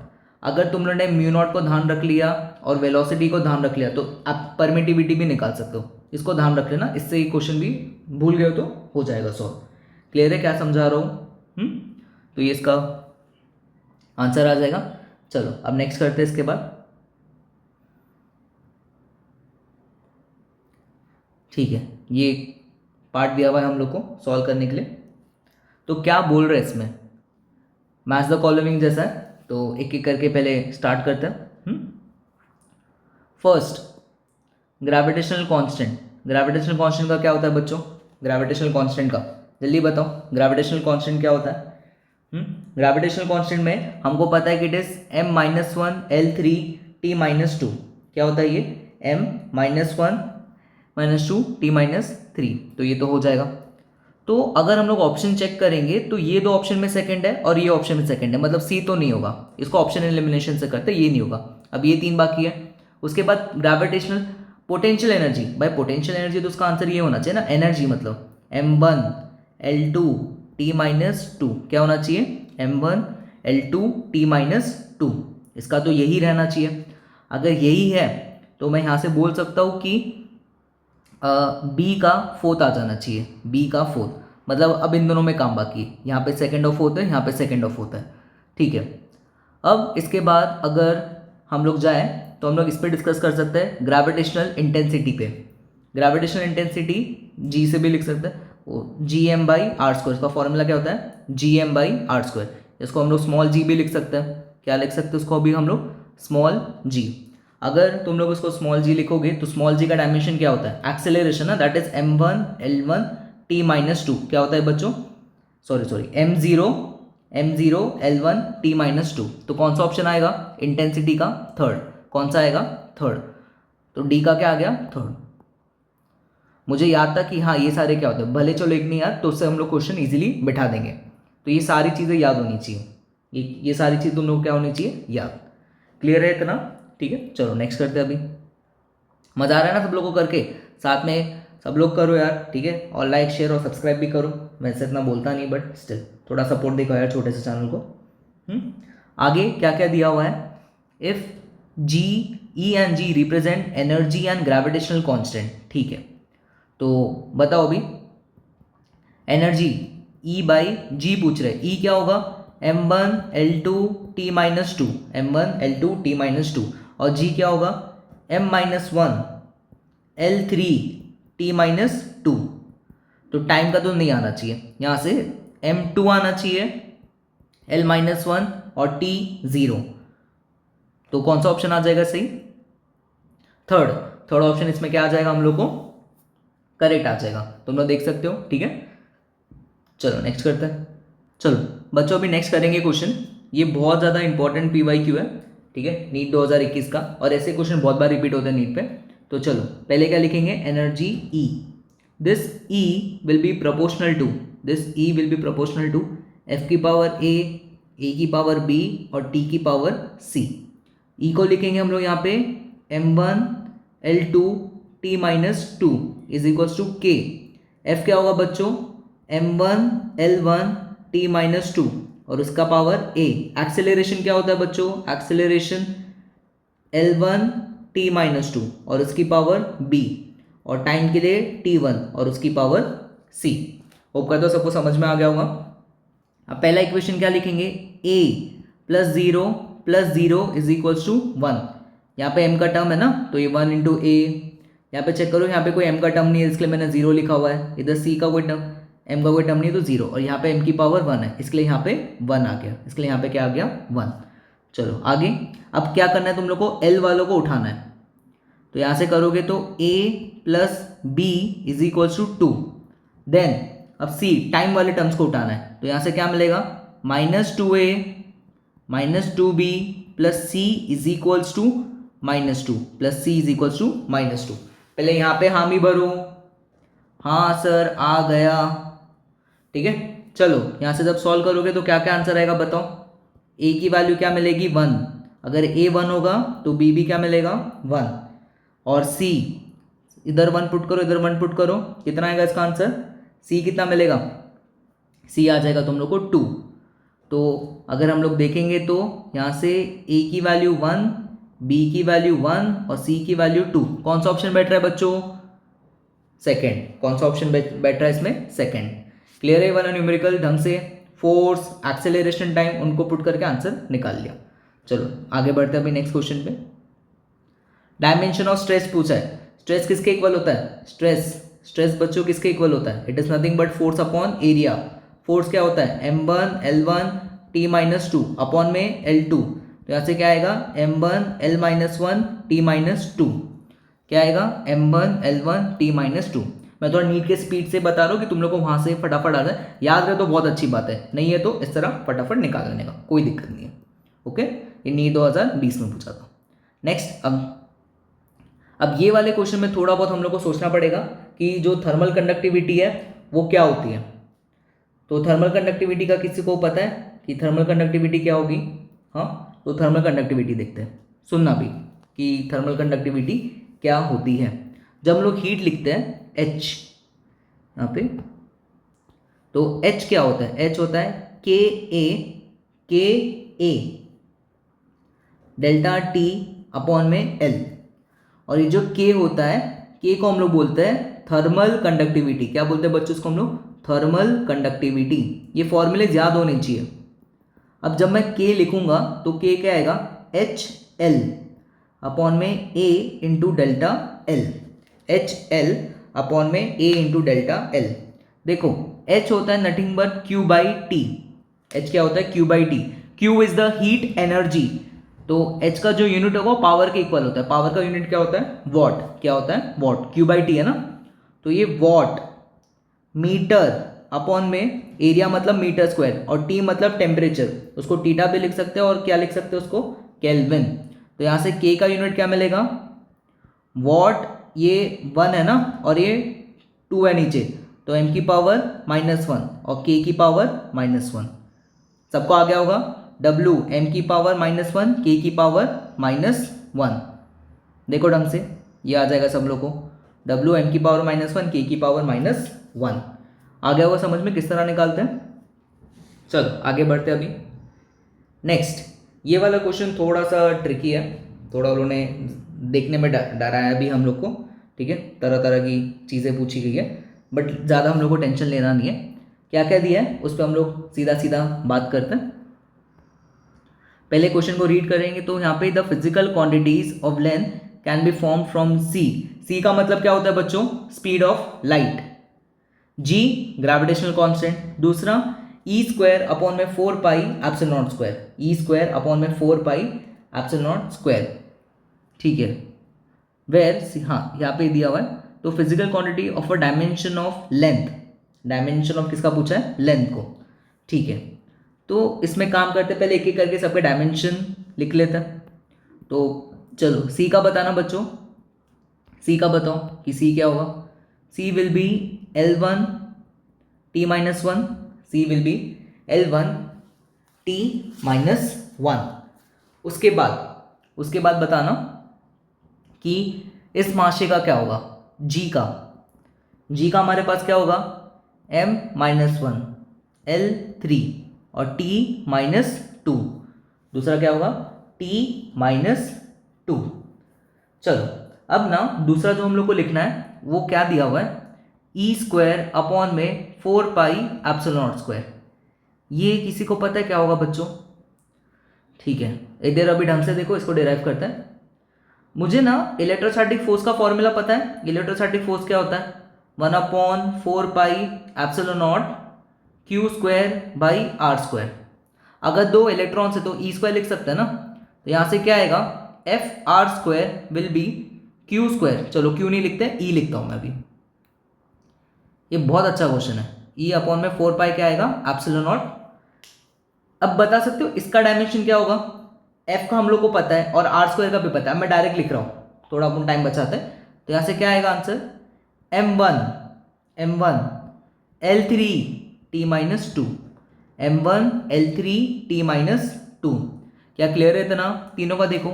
[SPEAKER 1] अगर तुम लोगों ने म्यू नॉट को ध्यान रख लिया और वेलोसिटी को ध्यान रख लिया तो आप परमिटिविटी भी निकाल सकते हो। इसको ध्यान रख लेना, इससे ये क्वेश्चन भी भूल गए हो तो हो जाएगा सॉल्व। क्लियर है क्या समझा रहा हूँ? तो ये इसका आंसर आ जाएगा। चलो अब नेक्स्ट करते हैं इसके बाद। ठीक है, ये पार्ट दिया हुआ है हम लोग को सॉल्व करने के लिए। तो क्या बोल रहे हैं इसमें, मैच द कॉलमिंग जैसा है, तो एक एक करके पहले स्टार्ट करते हैं। First, gravitational constant. Gravitational constant का क्या होता है बच्चों? ग्रेविटेशनल कांस्टेंट का जल्दी बताओ, ग्रेविटेशनल कांस्टेंट क्या होता है? ग्रेविटेशनल कांस्टेंट में हमको पता है कि it is m-1 L3 T-2। क्या होता है ये? m-1 -2 T-3। तो ये तो हो जाएगा। तो अगर हम लोग ऑप्शन चेक करेंगे तो ये दो ऑप्शन में सेकंड है और ये ऑप्शन में सेकंड है, मतलब सी तो नहीं होगा। इसको ऑप्शन एलिमिनेशन से करते, ये नहीं होगा। अब ये 3 बाकी है। उसके बाद ग्रेविटेशनल पोटेंशियल एनर्जी। भाई पोटेंशियल एनर्जी तो उसका आंसर ये होना चाहिए ना, एनर्जी मतलब m1L2T-2। क्या होना चाहिए? m1L2T-2। इसका तो यही रहना चाहिए। अगर यही है तो मैं यहाँ से बोल सकता हूँ कि बी का फोर्थ आ जाना चाहिए। बी का फोर्थ मतलब अब इन दोनों में काम बाकी है। यहाँ पे सेकंड और फोर्थ है, यहाँ पे सेकंड और फोर्थ है। ठीक है, अब इसके बाद अगर हम लोग जाएँ तो हम लोग इस पर डिस्कस कर सकते हैं ग्रेविटेशनल इंटेंसिटी पे। ग्रेविटेशनल इंटेंसिटी जी से भी लिख सकते हैं, Gm/r²। इसका फॉर्मूला क्या होता है? Gm/r²। इसको हम लोग स्मॉल जी भी लिख सकते हैं। क्या लिख सकते हैं उसको अभी हम लोग? स्मॉल जी। अगर तुम लोग उसको स्मॉल जी लिखोगे तो स्मॉल जी का डायमेंशन क्या होता है? एक्सेलरेशन ना, दैट इज m1L1T-2। क्या होता है बच्चों? Sorry m0L1T-2। तो कौन सा ऑप्शन आएगा इंटेंसिटी का? थर्ड। कौन सा आएगा? थर्ड। तो डी का क्या आ गया? थर्ड। मुझे याद था कि हाँ ये सारे क्या होते हैं, भले चलो एक नहीं याद तो उससे हम लोग क्वेश्चन इजीली बैठा देंगे। तो ये सारी चीज़ें याद होनी चाहिए, ये सारी चीज़ तुम लोग क्या होनी चाहिए? याद। क्लियर है इतना? ठीक है, चलो नेक्स्ट करते हैं। अभी मज़ा आ रहा है ना सब लोगों को करके? साथ में सब लोग करो यार, ठीक है, और लाइक शेयर और सब्सक्राइब भी करो। वैसे इतना बोलता नहीं बट स्टिल थोड़ा सपोर्ट देखो यार छोटे से चैनल को। आगे क्या क्या दिया हुआ है? If G, E and G represent energy and gravitational constant. ठीक है, तो बताओ अभी एनर्जी E/G पूछ रहे। E क्या होगा? m1L2T-2। m1L2T-2। और G क्या होगा? m-1L3T-2। तो टाइम का तो नहीं आना चाहिए, यहाँ से m2 आना चाहिए, L-1 और T0। तो कौन सा ऑप्शन आ जाएगा सही? थर्ड ऑप्शन इसमें क्या आ जाएगा हम लोग को? करेक्ट आ जाएगा। तुम लोग देख सकते हो। ठीक है, चलो नेक्स्ट करते हैं। चलो बच्चों अभी नेक्स्ट करेंगे क्वेश्चन। ये बहुत ज़्यादा इंपॉर्टेंट PYQ है, ठीक है, नीट 2021 का, और ऐसे क्वेश्चन बहुत बार रिपीट होते हैं नीट पे। तो चलो पहले क्या लिखेंगे? Energy E। This E will be proportional to F की पावर A की पावर B और T की पावर C। E को लिखेंगे हम लोग यहाँ पे m1L2T-2 is equals to K। F क्या होगा बच्चों? m1L1T-2 और उसका पावर A। एक्सेलरेशन क्या होता है बच्चों? एक्सेलरेशन L1T-2 और उसकी पावर B, और टाइम के लिए T1 और उसकी पावर C। होप करता हूँ सबको समझ में आ गया होगा। अब पहला इक्वेशन क्या लिखेंगे? A + 0 is equals to 1। यहाँ पे m का टर्म है ना, तो ये 1 × A। यहाँ पे चेक करो, यहाँ पे कोई m का टर्म नहीं है इसलिए मैंने 0 लिखा हुआ है। इधर C का कोई टर्म, m का कोई टर्म नहीं है तो 0, और यहाँ पे m की पावर 1 है इसलिए यहाँ पे 1 आ गया, इसलिए यहाँ पे क्या आ गया? 1। चलो आगे, अब क्या करना है तुम लोग को? L वालों को उठाना है। तो यहाँ से करोगे तो A + B is equals to 2। Then अब C टाइम वाले टर्म्स को उठाना है, तो यहाँ से क्या मिलेगा? -2A -2B + C is equals to -2 + C is equals to -2। पहले यहाँ पे हामी भरो। हाँ सर आ गया। ठीक है, चलो यहाँ से जब सॉल्व करोगे तो क्या क्या आंसर आएगा बताओ? A की वैल्यू क्या मिलेगी? 1। अगर A 1 होगा तो B भी क्या मिलेगा? 1। और C इधर 1 पुट करो, इधर 1 पुट करो, कितना आएगा इसका आंसर? C कितना मिलेगा? C आ जाएगा तुम लोग को 2। तो अगर हम लोग देखेंगे तो यहाँ से a की वैल्यू 1, b की वैल्यू 1 और c की वैल्यू 2, कौन सा ऑप्शन बैठ रहा है बच्चों? सेकेंड। कौन सा ऑप्शन बैठ रहा है इसमें? सेकेंड। क्लियर है? वाला न्यूमेरिकल ढंग से फोर्स, एक्सेलरेशन, टाइम उनको पुट करके आंसर निकाल लिया। चलो आगे बढ़ते हैं अभी नेक्स्ट क्वेश्चन पे। डायमेंशन ऑफ स्ट्रेस पूछा है। स्ट्रेस किसके इक्वल होता है? स्ट्रेस बच्चों किसके इक्वल होता है? It is nothing but force upon area. Force क्या होता है? m1 l1 t minus 2 upon में l2। तो यहाँ से क्या आएगा? m1 l minus 1 t minus 2। क्या आएगा? m1 l1 t minus 2। मैं थोड़ा नीट के स्पीड से बता रहा हूँ कि तुम लोग को वहां से फटाफट आ जाए। याद रहे तो बहुत अच्छी बात है, नहीं है तो इस तरह फटाफट निकाल लेने का, कोई दिक्कत नहीं है। ओके, ये नीट 2020 में पूछा था। नेक्स्ट, अब ये वाले क्वेश्चन में थोड़ा बहुत हम लोग को सोचना पड़ेगा कि जो थर्मल कंडक्टिविटी है वो क्या होती है। तो थर्मल कंडक्टिविटी का किसी को पता है कि थर्मल कंडक्टिविटी क्या होगी? हाँ, तो थर्मल कंडक्टिविटी देखते हैं, सुनना भी कि थर्मल कंडक्टिविटी क्या होती है। जब हम लोग हीट लिखते हैं H यहाँ पे, तो H क्या होता है? H होता है Ka डेल्टा T अपॉन में L। और ये जो K होता है, K को हम लोग बोलते हैं थर्मल कंडक्टिविटी। क्या बोलते हैं बच्चों इसको हम लोग? Thermal conductivity. ये फॉर्मूले याद होने चाहिए। अब जब मैं K लिखूंगा तो K क्या आएगा? HL अपॉन में A into delta L। HL upon में A इंटू डेल्टा L। देखो H होता है nothing but Q by T। H क्या होता है? Q by T। Q is the heat energy. तो H का जो यूनिट होगा पावर के इक्वल होता है। पावर का यूनिट क्या होता है? वॉट। क्या होता है? वॉट। Q बाई T है ना, तो ये वॉट मीटर अपॉन में एरिया मतलब मीटर स्क्वायर, और T मतलब टेम्परेचर, उसको टीटा भी लिख सकते हैं और क्या लिख सकते हैं उसको? केल्विन। तो यहाँ से K का यूनिट क्या मिलेगा? वॉट। ये 1 है ना और ये 2 है नीचे, तो m की पावर -1 और k की पावर -1। सबको आ गया होगा? W m की पावर -1 k की पावर -1। देखो ढंग से ये आ जाएगा सब लोग को। W m की पावर -1 k की पावर -1 आ गया होगा समझ में किस तरह निकालते हैं। चलो आगे बढ़ते हैं अभी। नेक्स्ट, ये वाला क्वेश्चन थोड़ा सा ट्रिकी है, थोड़ा उन्होंने देखने में डराया भी हम लोग को। ठीक है, तरह तरह की चीज़ें पूछी गई है, बट ज़्यादा हम लोग को टेंशन लेना नहीं है। क्या क्या दिया है उस पर हम लोग सीधा सीधा बात करते हैं। पहले क्वेश्चन को रीड करेंगे तो यहाँ पे the physical quantities of length can be form from C. C का मतलब क्या होता है बच्चों? Speed of light. G gravitational constant. दूसरा ई स्क्वायर अपॉन में 4 pi epsilon not square. E square upon में 4 पाई एप्सिलॉन नॉट स्क्वायर। ठीक है, वेयर हाँ यहाँ पे दिया हुआ है। तो physical quantity of a dimension of length, dimension of किसका पूछा है? लेंथ को। ठीक है, तो इसमें काम करते पहले एक एक करके सबके डायमेंशन लिख लेते हैं। तो चलो सी का बताना बच्चों, सी का बताओ कि सी क्या होगा? C will be L1 T minus 1। C will be L1 T minus 1। उसके बाद बताना कि इस माशे का क्या होगा? जी का हमारे पास क्या होगा? M माइनस 1 L3 और T माइनस 2। दूसरा क्या होगा? T minus 2। चलो अब ना दूसरा जो हम लोग को लिखना है वो क्या दिया हुआ है? ई स्क्वायर अपॉन में 4 पाई एप्सिलॉन नॉट स्क्वायर। ये किसी को पता है क्या होगा बच्चों? ठीक है, एक देर अभी ढंग से देखो, इसको डिराइव करते हैं। मुझे ना इलेक्ट्रोस्टैटिक फोर्स का फॉर्मूला पता है। इलेक्ट्रोस्टैटिक फोर्स क्या होता है? 1/4 pi epsilon naught Q square by R square. अगर दो इलेक्ट्रॉन्स है तो ई स्क्वायर लिख सकते हैं ना, तो यहाँ से क्या आएगा? F R square will be Q square. चलो क्यू नहीं लिखते, ई लिखता हूं मैं अभी। ये बहुत अच्छा क्वेश्चन है। ई अपॉन में 4 पाई क्या आएगा? Epsilon not. अब बता सकते हो इसका डायमेंशन क्या होगा? एफ का हम लोग को पता है और आर स्क्वायर का भी पता है। मैं डायरेक्ट लिख रहा हूँ, थोड़ा अपन टाइम बचाते हैं। तो यहाँ से क्या आएगा answer? m1 L3 T minus 2। m1 L3 T minus 2। क्या क्लियर है इतना? तीनों का देखो,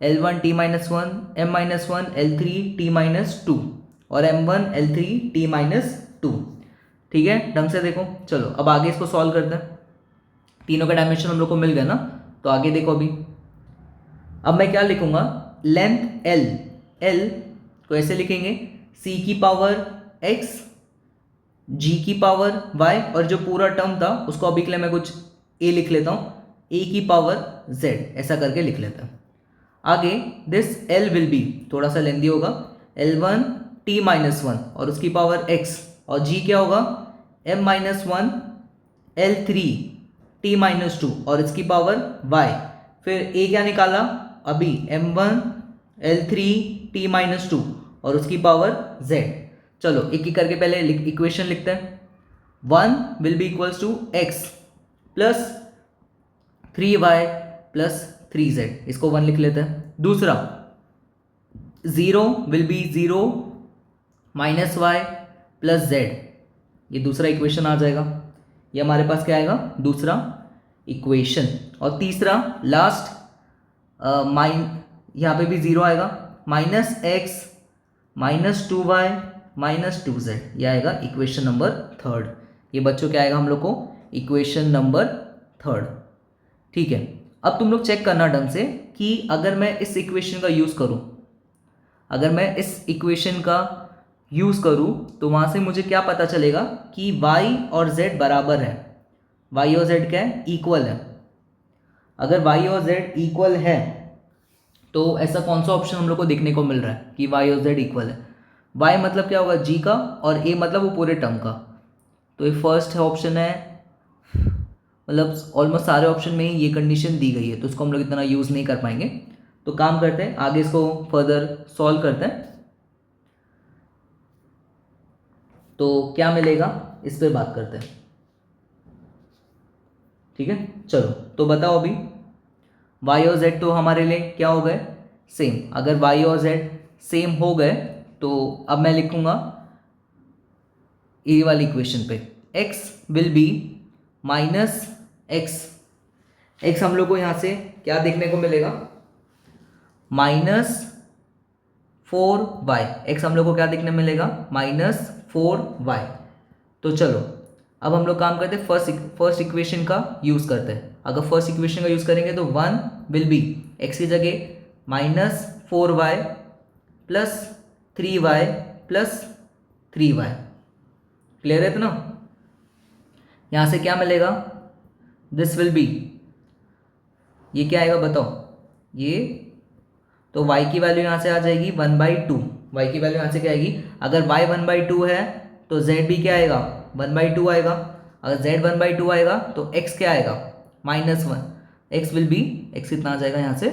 [SPEAKER 1] L1 T minus 1, M minus 1 L3 T minus 2 और M1 L3 T माइनस 2। ठीक है, ढंग से देखो। चलो अब आगे इसको सॉल्व करते हैं। तीनों का डायमेंशन हम लोग को मिल गया ना। तो आगे देखो अभी, अब मैं क्या लिखूंगा, लेंथ एल, एल को ऐसे लिखेंगे सी की पावर एक्स, जी की पावर वाई, और जो पूरा टर्म था उसको अभी के लिए मैं कुछ ए लिख लेता हूँ, ए की पावर जेड, ऐसा करके लिख लेता हूँ। आगे दिस एल विल बी, थोड़ा सा लेंदी होगा, L1 t माइनस वन और उसकी पावर x, और g क्या होगा m minus one L3 t minus two और इसकी पावर y। फिर a क्या निकाला अभी, m1 L3 t minus two और उसकी पावर z। चलो एक एक करके पहले इक्वेशन लिखते हैं। 1 will be equals to x plus 3y plus 3z, इसको 1 लिख लेते हैं। दूसरा 0 will be 0 minus Y plus Z, ये दूसरा इक्वेशन आ जाएगा। ये हमारे पास क्या आएगा, दूसरा इक्वेशन। और तीसरा लास्ट यहाँ पे भी 0 आएगा, minus x minus 2y minus 2z, यह आएगा इक्वेशन नंबर थर्ड। ये बच्चों क्या आएगा हम लोग को, इक्वेशन नंबर थर्ड। ठीक है, अब तुम लोग चेक करना ढंग से कि अगर मैं इस इक्वेशन का यूज़ करूं, अगर मैं इस इक्वेशन का यूज़ करूं तो वहाँ से मुझे क्या पता चलेगा कि y और z बराबर है, y और z क्या है, इक्वल है। अगर y और z इक्वल है तो ऐसा कौन सा ऑप्शन हम लोग को देखने को मिल रहा है कि y और z इक्वल है। y मतलब क्या होगा, g का, और a मतलब वो पूरे टर्म का। तो ये फर्स्ट ऑप्शन है, मतलब ऑलमोस्ट सारे ऑप्शन में ही ये कंडीशन दी गई है, तो इसको हम लोग इतना यूज़ नहीं कर पाएंगे। तो काम करते हैं, आगे इसको फर्दर सॉल्व करते हैं। तो क्या मिलेगा इस पर बात करते हैं। ठीक है, चलो तो बताओ अभी, y और z तो हमारे लिए क्या हो गए, सेम। अगर y और z सेम हो गए तो अब मैं लिखूंगा ये वाली इक्वेशन पे, x will be minus x, x हम लोग को यहाँ से क्या देखने को मिलेगा, माइनस 4y, एक्स हम लोग को क्या देखने मिलेगा, माइनस 4y। तो चलो अब हम लोग काम करते हैं, फर्स्ट इक्वेशन का यूज़ करते हैं। अगर फर्स्ट इक्वेशन का यूज़ करेंगे तो 1 विल बी एक्स की जगह minus 4y plus 3y plus 3y, clear है इतना। यहाँ से क्या मिलेगा, दिस विल बी, ये क्या आएगा बताओ, ये तो y की वैल्यू यहाँ से आ जाएगी 1/2, y की वैल्यू यहाँ से क्या आएगी, अगर y 1/2 है तो z भी क्या आएगा, 1/2 आएगा। अगर z 1/2 आएगा तो x क्या आएगा, -1, x विल बी, x कितना आ जाएगा यहाँ से,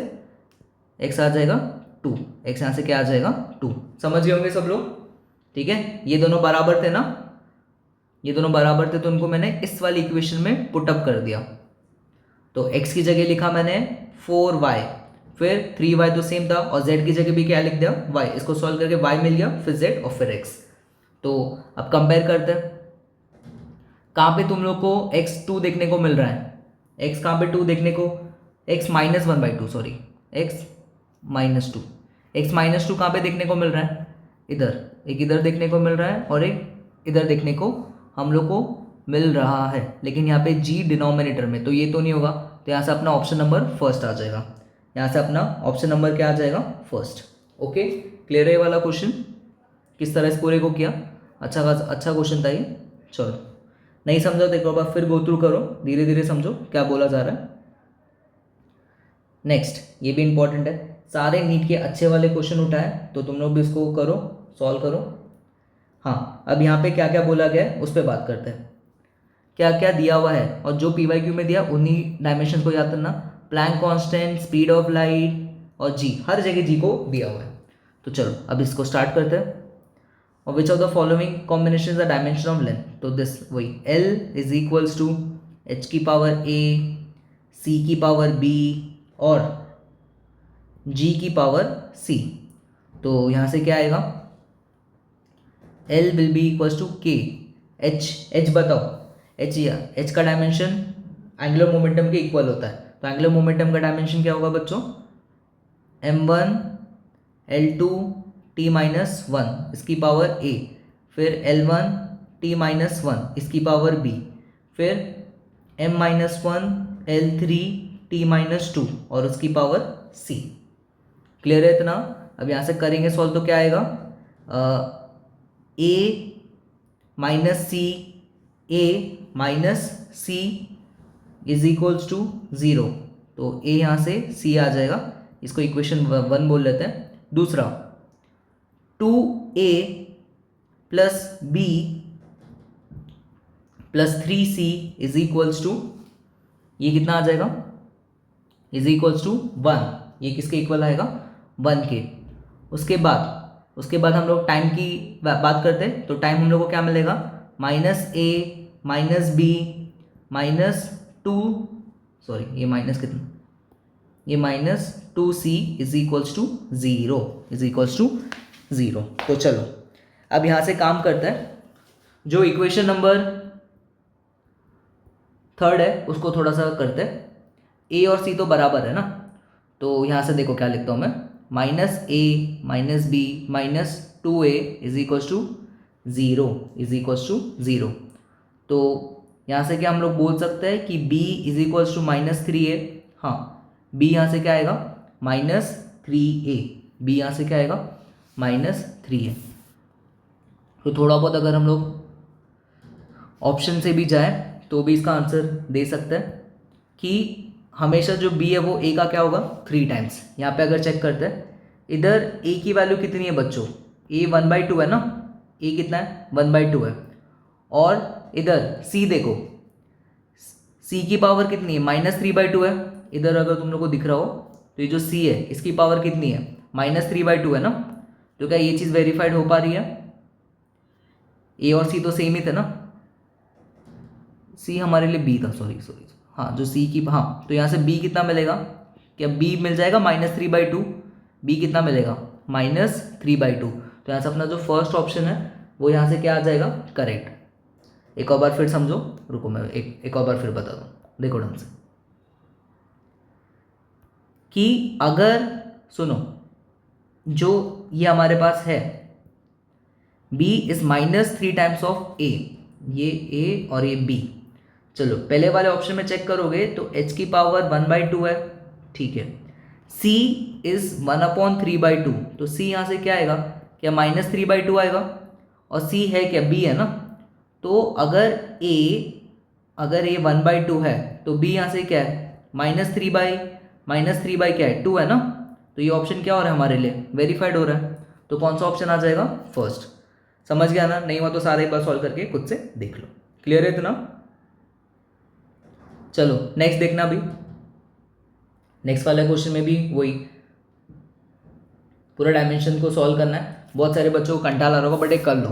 [SPEAKER 1] x आ जाएगा 2, x यहाँ से क्या आ जाएगा 2। समझ गए होंगे सब लोग, ठीक है। ये दोनों बराबर थे ना, ये दोनों बराबर थे तो उनको मैंने इस वाली इक्वेशन में पुटअप कर दिया। तो x की जगह लिखा मैंने 4y, फिर 3y तो सेम था, और z की जगह भी क्या लिख दिया, y। इसको सॉल्व करके y मिल गया, फिर z और फिर x। तो अब कंपेयर करते हैं, कहाँ पे तुम लोग को x2 देखने को मिल रहा है, x कहाँ पे 2 देखने को, x minus 1/2, sorry x minus 2, x minus 2 कहाँ पे देखने को मिल रहा है, इधर, एक इधर देखने को मिल रहा है और एक इधर देखने को हम लोग को मिल रहा है, लेकिन यहाँ पे g डिनोमिनेटर में, तो ये तो नहीं होगा। तो यहाँ से अपना ऑप्शन नंबर फर्स्ट आ जाएगा, यहाँ से अपना ऑप्शन नंबर क्या आ जाएगा, फर्स्ट। ओके, क्लियर है ये वाला क्वेश्चन, किस तरह इस पूरे को किया, अच्छा क्वेश्चन था ये। चलो नहीं समझो तो एक बार फिर गो थ्रू करो, धीरे धीरे समझो क्या बोला जा रहा है। नेक्स्ट, ये भी इंपॉर्टेंट है, सारे नीट के अच्छे वाले क्वेश्चन उठाए, तो तुम लोग भी इसको करो, सॉल्व करो। हाँ, अब यहाँ पे क्या क्या बोला गया है उस पर बात करते हैं, क्या क्या दिया हुआ है, और जो PYQ में दिया उन्हीं डायमेंशन को याद करना, Planck constant, speed of light और g, हर जगह g को दिया हुआ है। तो चलो अब इसको स्टार्ट करते हैं। और which of the following combination is the dimension of length, तो दिस वही l is equals to h की पावर a, c की पावर b और g की पावर c। तो यहाँ से क्या आएगा, l will be equals to k, h बताओ, h का डायमेंशन एंगुलर मोमेंटम के इक्वल होता है, तो एंगुलर मोमेंटम का डायमेंशन क्या होगा बच्चों, m1 l2 t माइनस 1 इसकी पावर a, फिर l1 t माइनस 1 इसकी पावर b, फिर m माइनस 1 L3t-2 और उसकी पावर c। क्लियर है इतना? अब यहाँ से करेंगे सॉल्व तो क्या आएगा, a minus C, a minus C is equals to 0। तो a यहाँ से c आ जाएगा, इसको इक्वेशन 1 बोल लेते हैं। दूसरा 2a plus b plus 3c is equals to, ये कितना आ जाएगा, इज इक्वल्स टू 1। ये किसके इक्वल आएगा, 1 के। उसके बाद हम लोग टाइम की बात करते हैं, तो टाइम हम लोग को क्या मिलेगा, minus A minus B minus 2, sorry ये माइनस कितना, ये minus 2c is equals to 0, is equals to 0। तो चलो अब यहाँ से काम करते हैं, जो इक्वेशन नंबर 3 है उसको थोड़ा सा करते हैं। a और c तो बराबर है ना, तो यहाँ से देखो क्या लिखता हूँ मैं, minus A minus B minus 2a is equals to 0, is equals to 0। तो यहाँ से क्या हम लोग बोल सकते हैं कि b is equals to minus 3a। हाँ, b यहाँ से क्या आएगा, माइनस 3a, b यहाँ से क्या आएगा, माइनस 3a। तो थोड़ा बहुत अगर हम लोग ऑप्शन से भी जाए तो भी इसका आंसर दे सकते हैं कि हमेशा जो b है वो a का क्या होगा, 3 टाइम्स। यहाँ पे अगर चेक करते हैं, इधर a की वैल्यू कितनी है बच्चों, a 1/2 है ना, a कितना है, 1/2 है। और इधर c देखो, c की पावर कितनी है, माइनस 3/2 है। इधर अगर तुम लोग को दिख रहा हो तो ये जो c है इसकी पावर कितनी है, माइनस 3/2 है ना। तो क्या ये चीज़ वेरीफाइड हो पा रही है, a और c तो सेम ही थे ना, c हमारे लिए b था, सॉरी, हाँ जो c की, हाँ तो यहाँ से b कितना मिलेगा, क्या b मिल जाएगा माइनस 3/2, b कितना मिलेगा, माइनस 3/2। तो यहाँ से अपना जो फर्स्ट ऑप्शन है वो यहाँ से क्या आ जाएगा, करेक्ट। एक और बार फिर समझो, रुको मैं एक और बार फिर बता दूँ, देखो ढंग से, कि अगर सुनो, जो ये हमारे पास है b is minus 3 times of a, ये a और ये b। चलो पहले वाले ऑप्शन में चेक करोगे तो h की पावर 1/2 है, ठीक है। c इज 1/3/2, तो c यहाँ से क्या आएगा, क्या माइनस 3/2 आएगा, और c है क्या, b है ना। तो अगर a 1/2 है तो b यहाँ से क्या है, माइनस 3 बाई क्या है, 2 है ना। तो ये ऑप्शन क्या हो रहा है हमारे लिए, वेरीफाइड हो रहा है। तो कौन सा ऑप्शन आ जाएगा, फर्स्ट। समझ गया ना, नहीं हुआ तो सारे एक बार सॉल्व करके खुद से देख लो। क्लियर है इतना? चलो नेक्स्ट देखना भी, नेक्स्ट वाले क्वेश्चन में भी वही पूरा डायमेंशन को सॉल्व करना है। बहुत सारे बच्चों को कंटाल आ रहा होगा, बट एक कर लो,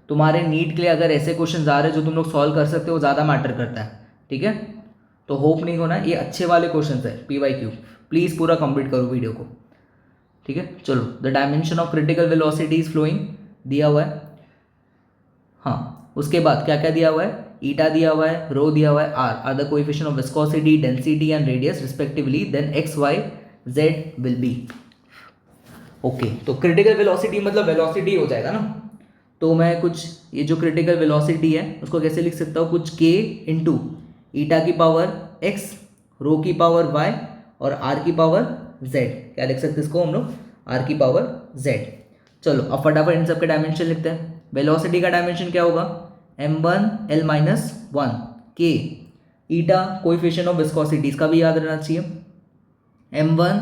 [SPEAKER 1] तुम्हारे नीट के लिए अगर ऐसे क्वेश्चन आ रहे हैं जो तुम लोग सॉल्व कर सकते हो, ज़्यादा मैटर करता है, ठीक है। तो होप नहीं होना, ये अच्छे वाले क्वेश्चन है, PYQ, प्लीज़ पूरा कंप्लीट करो वीडियो को, ठीक है। चलो, the dimension of critical velocity is following दिया हुआ है। हाँ, उसके बाद क्या क्या दिया हुआ है, ईटा दिया हुआ है, रो दिया हुआ है, are the coefficient of viscosity, density and radius respectively, then X Y Z will be. Okay, तो क्रिटिकल वेलोसिटी मतलब वेलोसिटी हो जाएगा ना। तो मैं कुछ ये जो क्रिटिकल वेलोसिटी है उसको कैसे लिख सकता हूँ, कुछ k इंटू ईटा की पावर x, रो की पावर y और r की पावर z। क्या लिख सकते हैं इसको हम लोग, r की पावर z। चलो अब फटाफट इन सब के डायमेंशन लिखते हैं। वेलोसिटी का डायमेंशन क्या होगा, m1 l minus 1 k, eta coefficient of viscosity, इसका भी याद रहना चाहिए, m1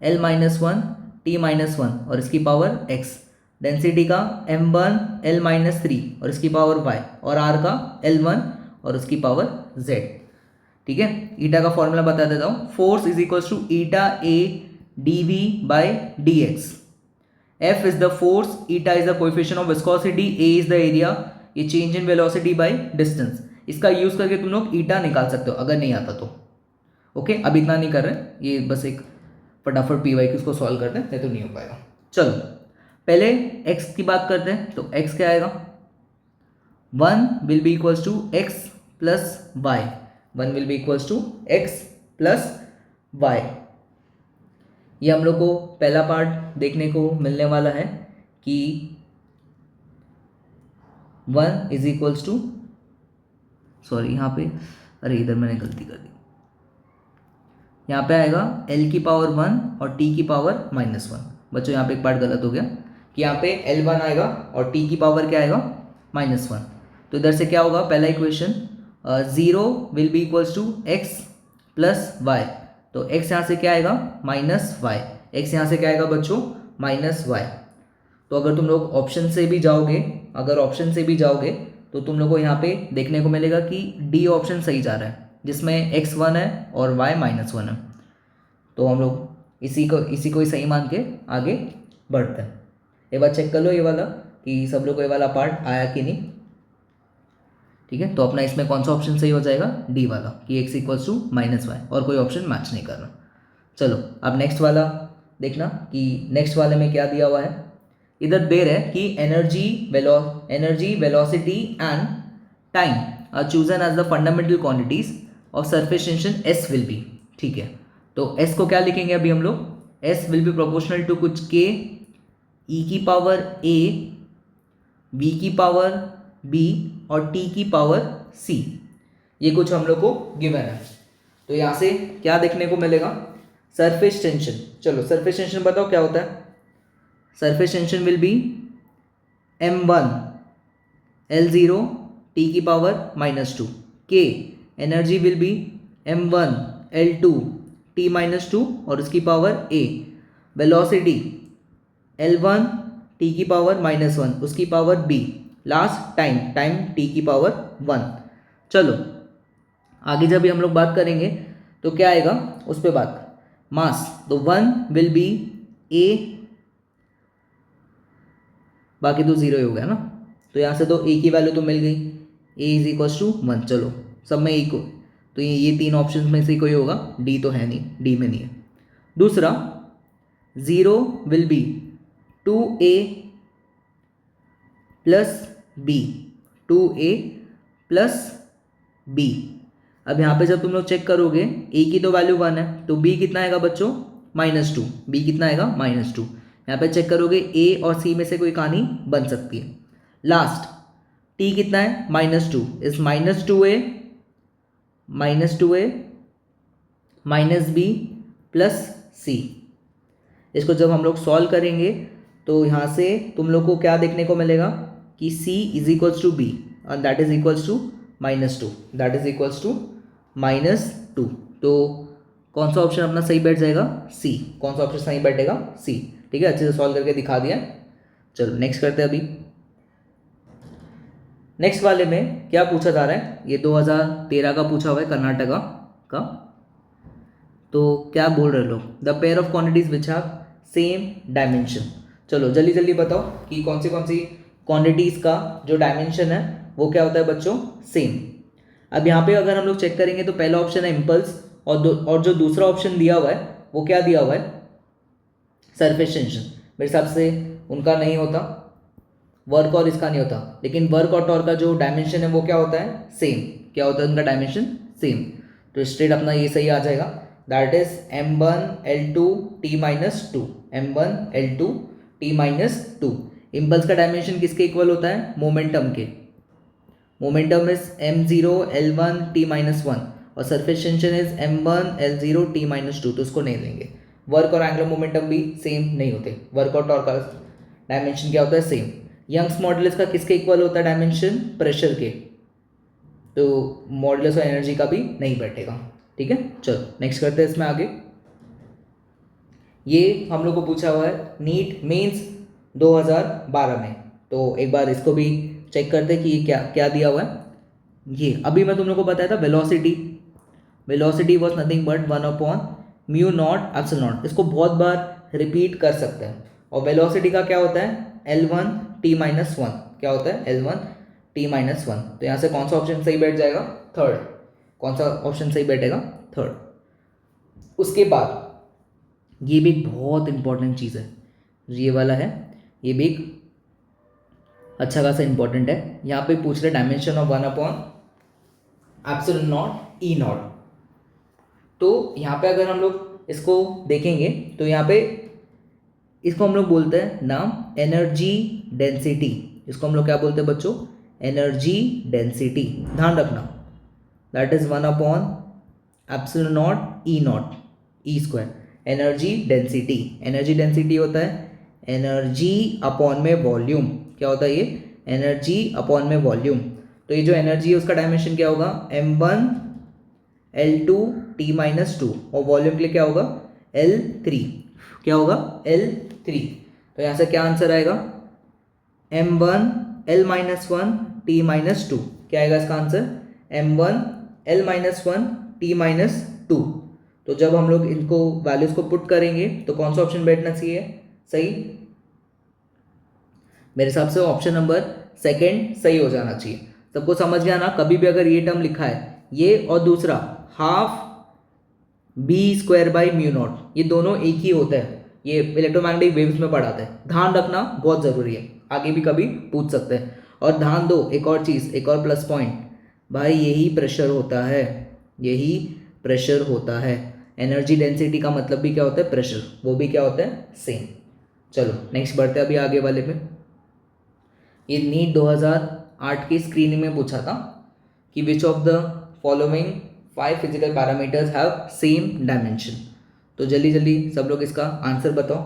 [SPEAKER 1] l minus 1 t minus 1 और इसकी पावर x। डेंसिटी का m1 l माइनस 3 और इसकी पावर y, और r का l1 और उसकी पावर z, ठीक है। ईटा का फॉर्मूला बता देता हूँ, force is equals to eta a dv by dx। F is the force, eta is the coefficient of viscosity, a is the area, ये change in velocity by distance. इसका use करके तुम लोग ईटा निकाल सकते हो अगर नहीं आता तो। ओके, अब इतना नहीं कर रहे, ये बस एक फटाफट PYQ उसको सॉल्व करते हैं, नहीं तो नहीं हो पाएगा। चलो पहले x की बात करते हैं, तो x क्या आएगा, 1 will be equals to x plus Y, 1 will be equals to x plus Y. ये हम लोग को पहला पार्ट देखने को मिलने वाला है कि 1 इज इक्वल्स टू, सॉरी यहाँ पे, अरे इधर मैंने गलती कर दी, यहाँ पे आएगा L की पावर 1 और T की पावर -1। बच्चों यहाँ पे एक पार्ट गलत हो गया कि यहाँ पे L1 आएगा और T की पावर क्या आएगा -1। तो इधर से क्या होगा, पहला equation 0 will be equals to x plus Y. तो x यहाँ से क्या आएगा -y, x यहाँ से क्या आएगा बच्चों -y। तो अगर तुम लोग ऑप्शन से भी जाओगे, अगर ऑप्शन से भी जाओगे तो तुम लोग को यहाँ पे देखने को मिलेगा कि डी ऑप्शन सही जा रहा है, जिसमें x1 है और y -1 है। तो हम लोग इसी को ही सही मान के आगे बढ़ते हैं। एक बार चेक कर लो ये वाला कि सब लोग को ये वाला पार्ट आया कि नहीं। ठीक है, तो अपना इसमें कौन सा ऑप्शन सही हो जाएगा, डी वाला कि x इक्वल्स टू -y, और कोई ऑप्शन मैच नहीं कर रहा। चलो अब नेक्स्ट वाला देखना कि नेक्स्ट वाले में क्या दिया हुआ है। इधर देर है कि energy velocity and time are chosen as the fundamental quantities of surface tension S will be. ठीक है, तो एस को क्या लिखेंगे अभी हम लोग, S will be proportional to कुछ के ई की पावर ए, बी की पावर बी और टी की पावर सी। ये कुछ हम लोग को गिवन है। तो यहाँ से क्या देखने को मिलेगा, सरफेस टेंशन। चलो सरफेस टेंशन बताओ क्या होता है। Surface tension will be m1 L0 t की power -2 k। Energy will be m1 L2 t -2 और उसकी power a। Velocity L1 t की पावर -1 उसकी power b। Last time t की पावर 1। चलो आगे जब भी हम लोग बात करेंगे तो क्या आएगा उस पर बात। मास तो 1 विल बी a, बाकी तो 0 ही हो गया ना। तो यहाँ से तो a की वैल्यू तो मिल गई, a इज इक्वल्स टू 1। चलो सब में a को, तो ये तीन ऑप्शन में से कोई होगा, d तो है नहीं, d में नहीं है। दूसरा 0 will B 2a plus b, 2a plus b। अब यहाँ पे जब तुम लोग चेक करोगे a की तो वैल्यू 1 है, तो b कितना आएगा बच्चों -2। b कितना आएगा -2। यहाँ पे चेक करोगे a और c में से कोई कहानी बन सकती है। लास्ट t कितना है -2, इस -2a -b प्लस c। इसको जब हम लोग सॉल्व करेंगे तो यहाँ से तुम लोग को क्या देखने को मिलेगा कि c is equals to b और that is equals to -2, that is equals to -2। तो कौन सा ऑप्शन अपना सही बैठ जाएगा, c। कौन सा ऑप्शन सही बैठेगा, c। ठीक है, अच्छे से सॉल्व करके दिखा दिया। चलो नेक्स्ट करते हैं। अभी नेक्स्ट वाले में क्या पूछा जा रहा है, ये 2013 का पूछा हुआ है, कर्नाटका का। तो क्या बोल रहे लोग, the pair of quantities which have same dimension. चलो जल्दी जल्दी बताओ कि कौन सी क्वांटिटीज का जो डायमेंशन है वो क्या होता है बच्चों, सेम। अब यहाँ पे अगर हम लोग चेक करेंगे तो पहला ऑप्शन है इम्पल्स और जो दूसरा ऑप्शन दिया हुआ है वो क्या दिया हुआ है, सरफेस टेंशन। मेरे हिसाब से उनका नहीं होता, वर्क और इसका नहीं होता, लेकिन वर्क और टॉर्क का जो डायमेंशन है वो क्या होता है, सेम। क्या होता है उनका डायमेंशन, सेम। तो स्ट्रेट अपना ये सही आ जाएगा, that is m1 L2 t -2, m1 L2 t -2। Impulse का डायमेंशन किसके इक्वल होता है, मोमेंटम के। Momentum is m0 L1 t -1 और surface tension is m1 L0 t -2, तो उसको नहीं लेंगे। वर्क और एंगुलर मोमेंटम भी सेम नहीं होते, वर्क और टॉर्क का डायमेंशन क्या होता है, सेम। यंग्स मॉडुलस का किसके इक्वल होता है डायमेंशन, प्रेशर के। तो मॉडुलस और एनर्जी का भी नहीं बैठेगा। ठीक है, चलो नेक्स्ट करते हैं इसमें आगे। ये हम लोग को पूछा हुआ है नीट मेंस 2012 में, तो एक बार इसको भी चेक करते हैं कि ये क्या दिया हुआ है। ये अभी मैं तुम लोग को बताया था वेलोसिटी वॉज नथिंग बट 1/μ0 ε0। इसको बहुत बार रिपीट कर सकते हैं। और वेलोसिटी का क्या होता है, L1 t -1। क्या होता है, L1 t -1। तो यहाँ से कौन सा ऑप्शन सही बैठ जाएगा, थर्ड। कौन सा ऑप्शन सही बैठेगा, थर्ड। उसके बाद ये भी एक बहुत इंपॉर्टेंट चीज़ है, ये वाला है, ये भी एक अच्छा खासा इंपॉर्टेंट है। यहाँ पे पूछ रहे डायमेंशन ऑफ 1/ε0 E0। तो यहाँ पे अगर हम लोग इसको देखेंगे तो यहाँ पे इसको हम लोग बोलते हैं नाम एनर्जी डेंसिटी। इसको हम लोग क्या बोलते हैं बच्चों, एनर्जी डेंसिटी। ध्यान रखना, that is 1/ε0 E0। E square. Energy density होता है एनर्जी अपॉन में वॉल्यूम। क्या होता है ये? एनर्जी अपॉन में वॉल्यूम। तो ये जो एनर्जी है उसका डायमेंशन क्या होगा? m1 l2 t-2 और वॉल्यूम के लिए क्या होगा? l3। क्या होगा? l3। तो यहाँ से क्या आंसर आएगा? m1 l-1 t-2। क्या आएगा इसका आंसर? m1 l-1 t-2। तो जब हम लोग इनको वैल्यूज को पुट करेंगे तो कौन सा ऑप्शन बैठना चाहिए सही? मेरे हिसाब से ऑप्शन नंबर सेकंड सही हो जाना चाहिए। सबको समझ गया ना? कभी भी अगर ये टर्म लिखा है ये और दूसरा half B square by mu naught, ये दोनों एक ही होता है। ये इलेक्ट्रोमैग्नेटिक वेव्स में पढ़ाते हैं, ध्यान रखना बहुत ज़रूरी है, आगे भी कभी पूछ सकते हैं। और ध्यान दो एक और चीज़, एक और प्लस पॉइंट, भाई यही प्रेशर होता है, यही प्रेशर होता है। एनर्जी डेंसिटी का मतलब भी क्या होता है? प्रेशर, वो भी क्या होता है? सेम। चलो नेक्स्ट बढ़ते हैं अभी आगे वाले पे। ये नीट 2008 की स्क्रीनिंग में पूछा था कि विच of the following 5 physical parameters have same dimension. तो जल्दी जल्दी सब लोग इसका आंसर बताओ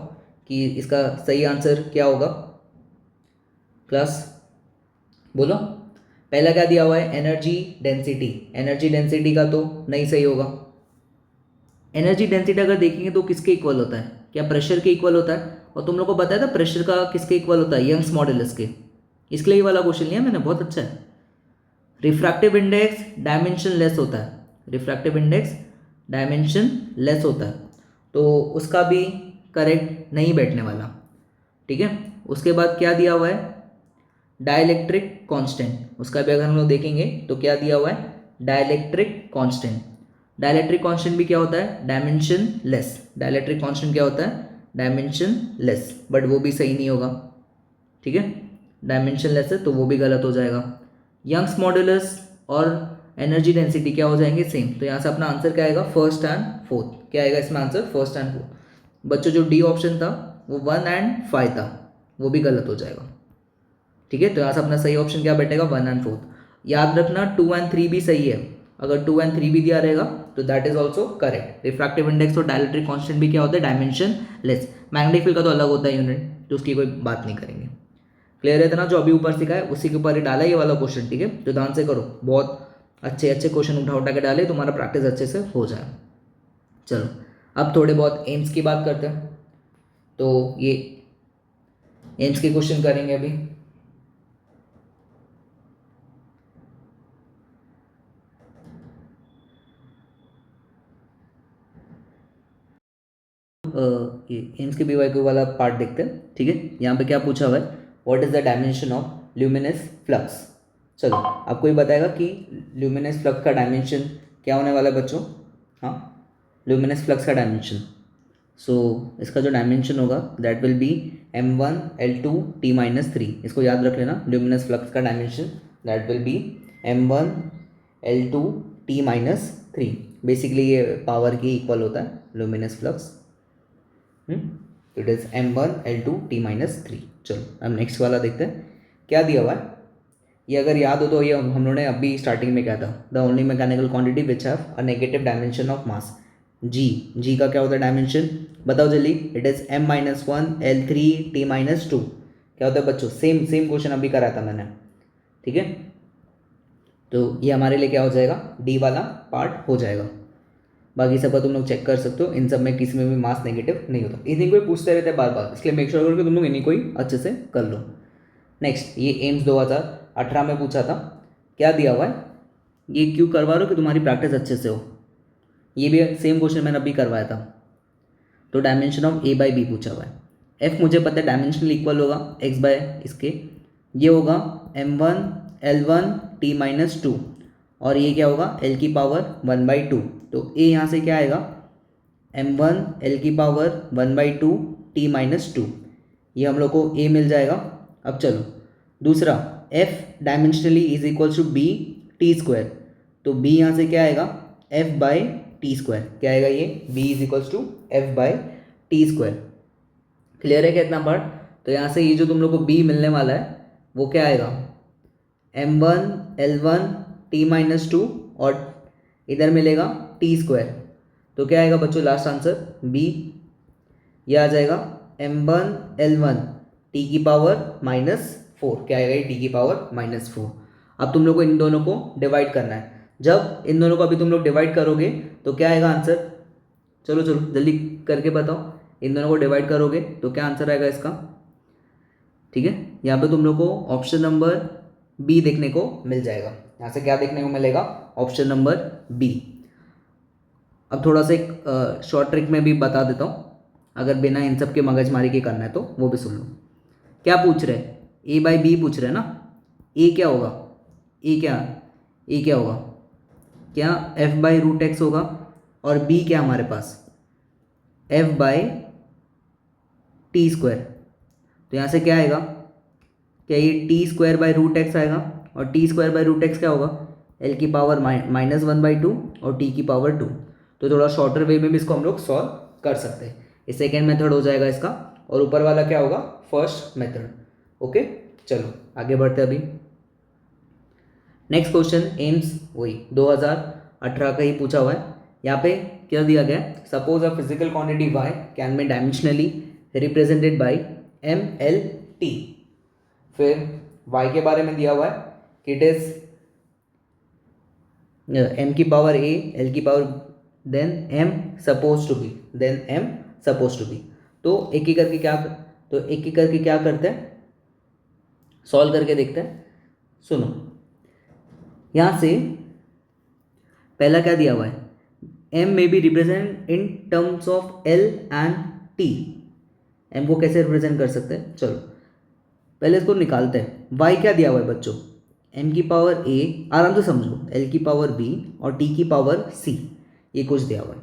[SPEAKER 1] कि इसका सही आंसर क्या होगा। क्लास बोलो। पहला क्या दिया हुआ है? Energy density. एनर्जी डेंसिटी का तो नहीं सही होगा। एनर्जी डेंसिटी अगर देखेंगे तो किसके इक्वल होता है? क्या प्रेशर के इक्वल होता है? और तुम लोग को बताया था प्रेशर का किसके इक्वल होता है? यंग्स मॉडुलस के। इसके लिए ये वाला क्वेश्चन लिया मैंने, बहुत अच्छा है। रिफ्रैक्टिव इंडेक्स डायमेंशन लेस होता है, रिफ्रैक्टिव इंडेक्स डायमेंशन लेस होता है, तो उसका भी करेक्ट नहीं बैठने वाला। ठीक है, उसके बाद क्या दिया हुआ है? Dielectric constant. उसका भी अगर हम लोग देखेंगे तो क्या दिया हुआ है? Dielectric constant. डाइलेक्ट्रिक कांस्टेंट भी क्या होता है? Dimension less. डाइलेक्ट्रिक कांस्टेंट क्या होता है? डायमेंशन लेस, बट वो भी सही नहीं होगा। ठीक है, डायमेंशन लेस है तो वो भी गलत हो जाएगा। यंग्स मॉडुलस और एनर्जी डेंसिटी क्या हो जाएंगे? सेम। तो यहाँ से अपना आंसर क्या आएगा? First and fourth. क्या आएगा इसमें आंसर? First and fourth. बच्चों जो डी ऑप्शन था वो 1 एंड 5 था, वो भी गलत हो जाएगा। ठीक है, तो यहाँ से अपना सही ऑप्शन क्या बैठेगा? 1 एंड 4। याद रखना 2 एंड 3 भी सही है। अगर 2 एंड 3 भी दिया रहेगा तो that is also correct. Refractive index और डाइलेक्ट्रिक कांस्टेंट भी क्या होता है? Dimension less. मैग्नेटिक फील्ड का तो अलग होता है यूनिट, तो उसकी कोई बात नहीं करेंगे। क्लियर है इतना? जो अभी ऊपर सिखा है उसी के ऊपर ही डाला ये वाला क्वेश्चन। ठीक है, तो ध्यान से करो, बहुत अच्छे अच्छे क्वेश्चन उठा उठा के डाले, तुम्हारा प्रैक्टिस अच्छे से हो जाए। चलो अब थोड़े बहुत एम्स की बात करते हैं। तो ये एम्स के क्वेश्चन करेंगे अभी। ये एम्स के BYQ वाला पार्ट देखते हैं। ठीक है, यहाँ पे क्या पूछा हुआ है? What is the dimension of luminous flux. चलो आपको ये बताएगा कि ल्यूमिनस फ्लक्स का डायमेंशन क्या होने वाला है बच्चों। हाँ, ल्यूमिनस फ्लक्स का डायमेंशन, सो इसका जो डायमेंशन होगा that will be m1 l2 t-3। इसको याद रख लेना, ल्यूमिनस फ्लक्स का dimension that will be m1 l2 t-3। Basically ये पावर की इक्वल होता है luminous flux. It is m1 l2 t-3। चलो अब नेक्स्ट वाला देखते हैं क्या दिया हुआ है। ये अगर याद हो तो ये हम लोगों ने अभी स्टार्टिंग में क्या था? The only mechanical quantity which have a negative dimension of mass. G का क्या होता है डायमेंशन? बताओ जल्दी। It is m-1 l3 t-2। क्या होता है बच्चों? सेम क्वेश्चन अभी करा था मैंने। ठीक है, तो ये हमारे लिए क्या हो जाएगा? डी वाला पार्ट हो जाएगा। बाकी सबका तुम लोग चेक कर सकते हो, इन सब में किसी में भी मास नेगेटिव नहीं होता। इन्हीं को पूछते रहते हैं बार बार, इसलिए मेक श्योर करो कि तुम लोग इन्हीं को ही अच्छे से कर लो। नेक्स्ट, ये एम्स 2018 में पूछा था। क्या दिया हुआ है? ये क्यों करवा रहे हो? कि तुम्हारी प्रैक्टिस अच्छे से हो। ये भी सेम क्वेश्चन मैंने अभी करवाया था। तो डायमेंशन ऑफ a/b पूछा हुआ है। f मुझे पता है डायमेंशनल इक्वल होगा x बाय इसके, ये होगा m1 l1 t-2 और ये क्या होगा? l की पावर 1/2। तो a यहाँ से क्या आएगा? m1 l की पावर 1/2 t-2। ये हम लोग को a मिल जाएगा। अब चलो दूसरा, f dimensionally is equals to b t²। तो b यहाँ से क्या आएगा? f/t²। क्या आएगा ये? b is equals to f/t²। Clear है क्या इतना पार्ट? तो यहाँ से ये जो तुम लोग को b मिलने वाला है वो क्या आएगा? m1 l1 t-2 और इधर मिलेगा t²। तो क्या आएगा बच्चों लास्ट आंसर बी, ये आ जाएगा m1l1 टी की पावर -4, क्या आएगा ये टी की पावर -4। अब तुम लोग को इन दोनों को डिवाइड करना है। जब इन दोनों को अभी तुम लोग डिवाइड करोगे तो क्या आएगा आंसर, चलो चलो जल्दी करके बताओ। इन दोनों को डिवाइड करोगे तो क्या आंसर आएगा इसका, ठीक है। यहाँ पे तुम लोग को ऑप्शन नंबर बी देखने को मिल जाएगा। यहाँ से क्या देखने को मिलेगा, ऑप्शन नंबर बी। अब थोड़ा सा एक शॉर्ट ट्रिक में भी बता देता हूँ, अगर बिना इन सब के मगजमारी के करना है तो वो भी सुन लो। क्या पूछ रहे हैं, ए बाई बी पूछ रहे हैं ना। ए क्या होगा, ए क्या होगा, क्या एफ बाई रूट एक्स होगा, और बी क्या हमारे पास एफ बाई टी स्क्वायर। तो यहाँ से क्या आएगा, क्या ये T square by root X आएगा, और T square by root X क्या होगा एल की पावर -1/2 और टी की पावर 2। तो थोड़ा शॉर्टर वे में भी इसको हम लोग सॉल्व कर सकते हैं। ये सेकेंड मेथड हो जाएगा इसका, और ऊपर वाला क्या होगा फर्स्ट मेथड। ओके चलो आगे बढ़ते हैं। अभी नेक्स्ट क्वेश्चन एम्स वही 2018 का ही पूछा हुआ है। यहाँ पे क्या दिया गया है, suppose a physical quantity y can be dimensionally represented by mlt। फिर y के बारे में दिया हुआ है कि इट इज m की पावर a l की power then m suppose to B. तो एक एक करके क्या करते हैं, सॉल्व करके देखते हैं। सुनो यहाँ से पहला क्या दिया हुआ है, m में be represent in terms of l and t। m को कैसे रिप्रेजेंट कर सकते हैं, चलो पहले इसको निकालते हैं। y क्या दिया हुआ है बच्चों, m की पावर a, आराम से समझो, l की पावर b और t की पावर c, ये कुछ दिया हुआ है।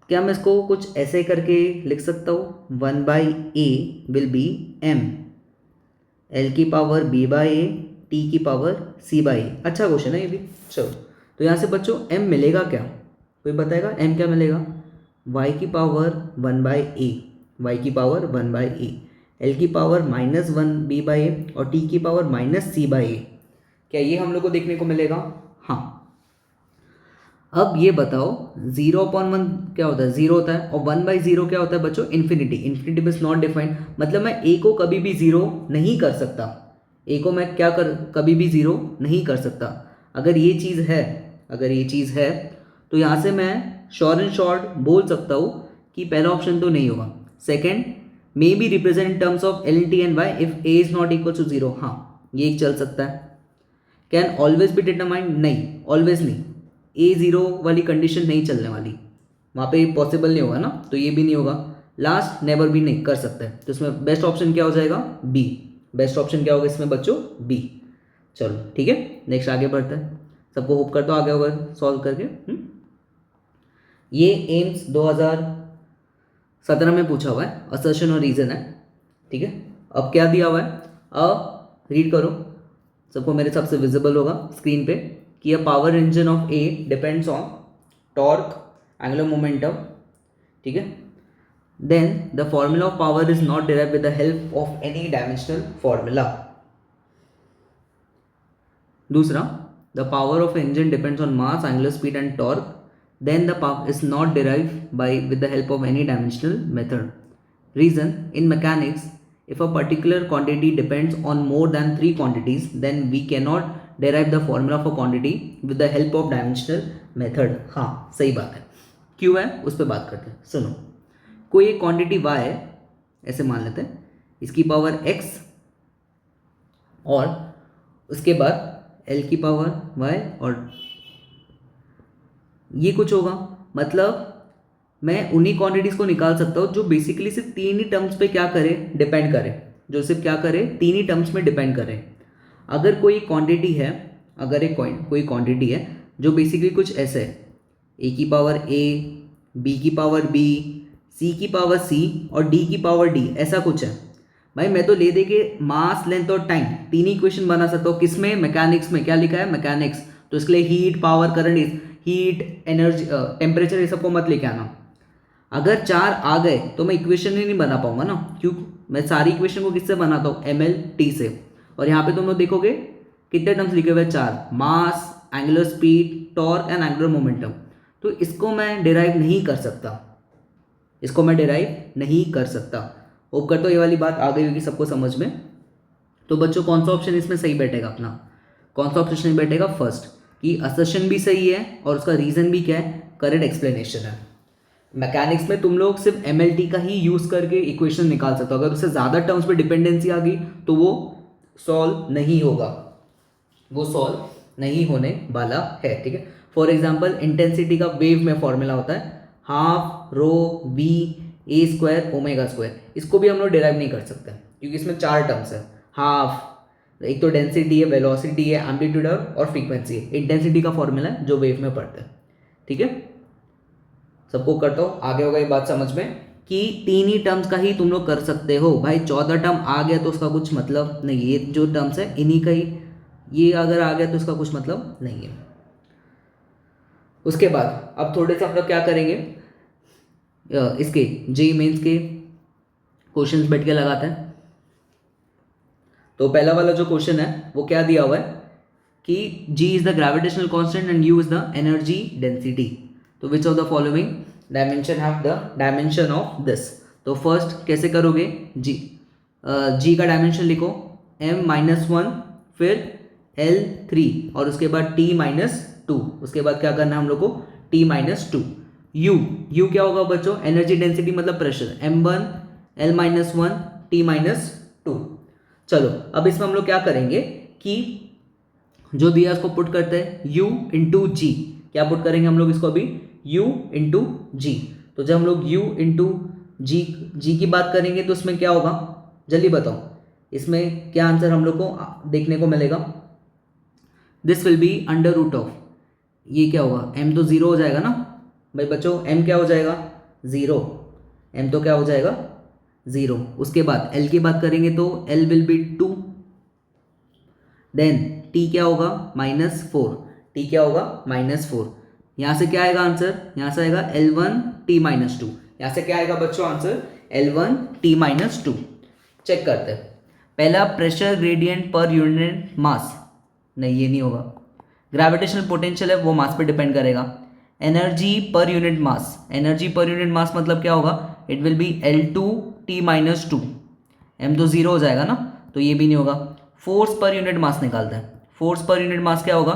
[SPEAKER 1] क्या मैं इसको कुछ ऐसे करके लिख सकता हूँ, 1/a will be m, l की power b by a, t की पावर c बाई a। अच्छा क्वेश्चन है ये भी। चलो तो यहाँ से बच्चों m मिलेगा क्या, कोई बताएगा m क्या मिलेगा, y की पावर 1/a, y की पावर 1/a, l की पावर -1b बाई a और t की पावर -c बाई a। क्या ये हम लोग को देखने को मिलेगा, हाँ। अब ये बताओ 0/1 क्या होता है, 0 होता है, और 1/0 क्या होता है बच्चों, infinity. Infinity is not defined, मतलब मैं a को कभी भी 0 नहीं कर सकता, a को मैं कभी भी 0 नहीं कर सकता। अगर ये चीज़ है तो यहाँ से मैं श्योर एंड शॉर्ट बोल सकता हूँ कि पहला ऑप्शन तो नहीं होगा। Second may be represent in terms of L T and Y if A is not equal to 0, हाँ ये एक चल सकता है। कैन ऑलवेज बी डिटरमाइंड, नहीं ऑलवेज नहीं, ए 0 वाली कंडीशन नहीं चलने वाली, वहाँ पे पॉसिबल नहीं होगा ना, तो ये भी नहीं होगा। लास्ट नेवर भी नहीं कर सकते, तो इसमें बेस्ट ऑप्शन क्या हो जाएगा, बी। बेस्ट ऑप्शन क्या होगा इसमें बच्चों, बी। चलो ठीक है नेक्स्ट आगे बढ़ते हैं। सबको होप करता हूँ आगे होगा सॉल्व करके। ये एम्स 2017 में पूछा हुआ है, असर्शन और रीजन है, ठीक है। अब क्या दिया हुआ है, अब रीड करो, सबको मेरे हिसाब से विजिबल होगा स्क्रीन पे कि a power engine of a depends on torque, angular momentum, ठीक है। Then the formula of power is not derived with the help of any dimensional formula. दूसरा, the power of engine depends on mass, angular speed and torque. Then the power is not derived with the help of any dimensional method. Reason, in mechanics, if a particular quantity depends on more than 3 quantities, then we cannot derive the formula for quantity with the help of dimensional method. हाँ सही बात है, क्यों है उस पर बात करते हैं। सुनो, कोई एक क्वांटिटी y है, ऐसे मान लेते हैं, इसकी पावर x और उसके बाद l की पावर y, और ये कुछ होगा, मतलब मैं उन्हीं क्वांटिटीज़ को निकाल सकता हूँ जो बेसिकली सिर्फ 3 ही टर्म्स पे क्या करे, डिपेंड करे, जो सिर्फ क्या करे 3 ही टर्म्स में डिपेंड करे। अगर कोई क्वांटिटी है, अगर एक कोई क्वांटिटी है जो बेसिकली कुछ ऐसे है, a की पावर a, b की पावर b, c की पावर c और d की पावर d, ऐसा कुछ है भाई, मैं तो ले दे के मास, लेंथ और टाइम 3 इक्वेशन बना सकता हूँ। किसमें, मैकेनिक्स में। क्या लिखा है, मैकेनिक्स, तो इसके लिए heat, power, current, heat, energy, temperature, ये सबको मत लेके आना। अगर 4 आ गए तो मैं इक्वेशन ही नहीं बना पाऊंगा ना, क्यों, मैं सारी इक्वेशन को किससे बनाता हूँ, MLT से। और यहाँ पे तुम लोग देखोगे कितने टर्म्स लिखे हुए, 4, mass, angular speed, torque and angular momentum. तो इसको मैं डिराइव नहीं कर सकता, इसको मैं डिराइव नहीं कर सकता। होप करता हूँ ये वाली बात आ गई होगी सबको समझ में। तो बच्चों कौन सा ऑप्शन इसमें सही बैठेगा अपना, कौन सा ऑप्शन सही बैठेगा? फर्स्ट, कि असर्शन भी सही है और उसका रीजन भी क्या है? करेक्ट एक्सप्लेनेशन है। मैकेनिक्स में तुम लोग सिर्फ MLT का ही यूज करके इक्वेशन निकाल सकते हो, अगर उससे ज़्यादा टर्म्स पे डिपेंडेंसी आ गई तो वो सॉल्व नहीं होगा, वो सॉल्व नहीं होने वाला है, ठीक है। फॉर एग्जाम्पल इंटेंसिटी का वेव में फॉर्मूला होता है half rho V A square omega square, इसको भी हम लोग डिराइव नहीं कर सकते क्योंकि इसमें 4 टर्म्स है। हाफ, एक तो डेंसिटी है, वेलोसिटी है, एम्पलीट्यूड है और फ्रीक्वेंसी है। इंटेंसिटी का फॉर्मूला है जो वेव में पड़ता है, ठीक है। सबको करता हूँ, आगे होगा ये बात समझ में कि 3 ही टर्म्स का ही तुम लोग कर सकते हो भाई। 14 टर्म आ गया तो उसका कुछ मतलब नहीं, ये जो टर्म्स है इन्हीं का ही, ये अगर आ गया तो उसका कुछ मतलब नहीं है। उसके बाद अब थोड़े से हम लोग क्या करेंगे, इसके जेईई मेंस के क्वेश्चंस बैठ के लगाते हैं। तो पहला वाला जो क्वेश्चन है वो क्या दिया हुआ है कि G is the gravitational constant and U is the energy density. तो which of the following dimension have the dimension of this. तो फर्स्ट कैसे करोगे, G का डायमेंशन लिखो M-1, फिर L3 और उसके बाद T-2, उसके बाद क्या करना है हम लोग को T-2। U क्या होगा बच्चों? एनर्जी डेंसिटी मतलब प्रेशर, M1 L-1 T-2। चलो अब इसमें हम लोग क्या करेंगे कि जो दिया उसको पुट करते हैं U इंटू जी। क्या पुट करेंगे हम लोग इसको अभी? U इंटू जी। तो जब हम लोग U इंटू जी की बात करेंगे तो इसमें क्या होगा, जल्दी बताओ, इसमें क्या आंसर हम लोग को देखने को मिलेगा? This will be under root of, ये क्या होगा? M तो 0 हो जाएगा ना भाई बच्चों, M क्या हो जाएगा? 0, M तो क्या हो जाएगा? 0। उसके बाद L की बात करेंगे तो L will be 2, then T क्या होगा? -4, T क्या होगा? -4। यहाँ से क्या आएगा आंसर? यहाँ से आएगा L1 T-2। यहाँ से क्या आएगा बच्चों आंसर? L1 T-2। चेक करते हैं। पहला pressure gradient per unit mass, नहीं ये नहीं होगा। ग्रेविटेशनल पोटेंशियल है वो मास पे डिपेंड करेगा। Energy per unit mass, energy per unit mass मतलब क्या होगा? It will be L2 T-2। M तो 0 हो जाएगा ना, तो ये भी नहीं होगा। फोर्स पर यूनिट मास निकालते हैं। फोर्स पर यूनिट मास क्या होगा?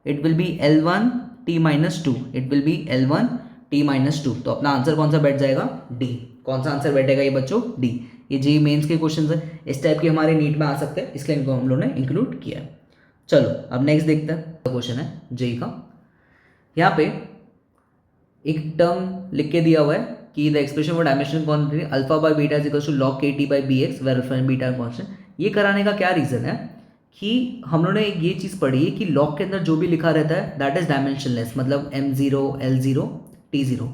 [SPEAKER 1] It will be L1 T-2, it will be L1 T-2। तो अपना आंसर कौन सा बैठ जाएगा? डी। कौन सा आंसर बैठेगा ये बच्चों? डी। ये जेईई मेंस के क्वेश्चंस है, इस टाइप के हमारे नीट में आ सकते हैं, इसलिए इनको हम लोगों ने इंक्लूड किया है। चलो अब नेक्स्ट देखते हैं, क्वेश्चन है जेईई का। यहाँ पे एक टर्म लिख के दिया हुआ है कि the expression for dimensional quantity alpha by beta is equals to log KT by BX where alpha and beta constant. ये कराने का क्या रीजन है कि हम लोगों ने एक ये चीज़ पढ़ी है कि लॉग के अंदर जो भी लिखा रहता है दैट इज डायमेंशनलेस, मतलब M0 L0 T0।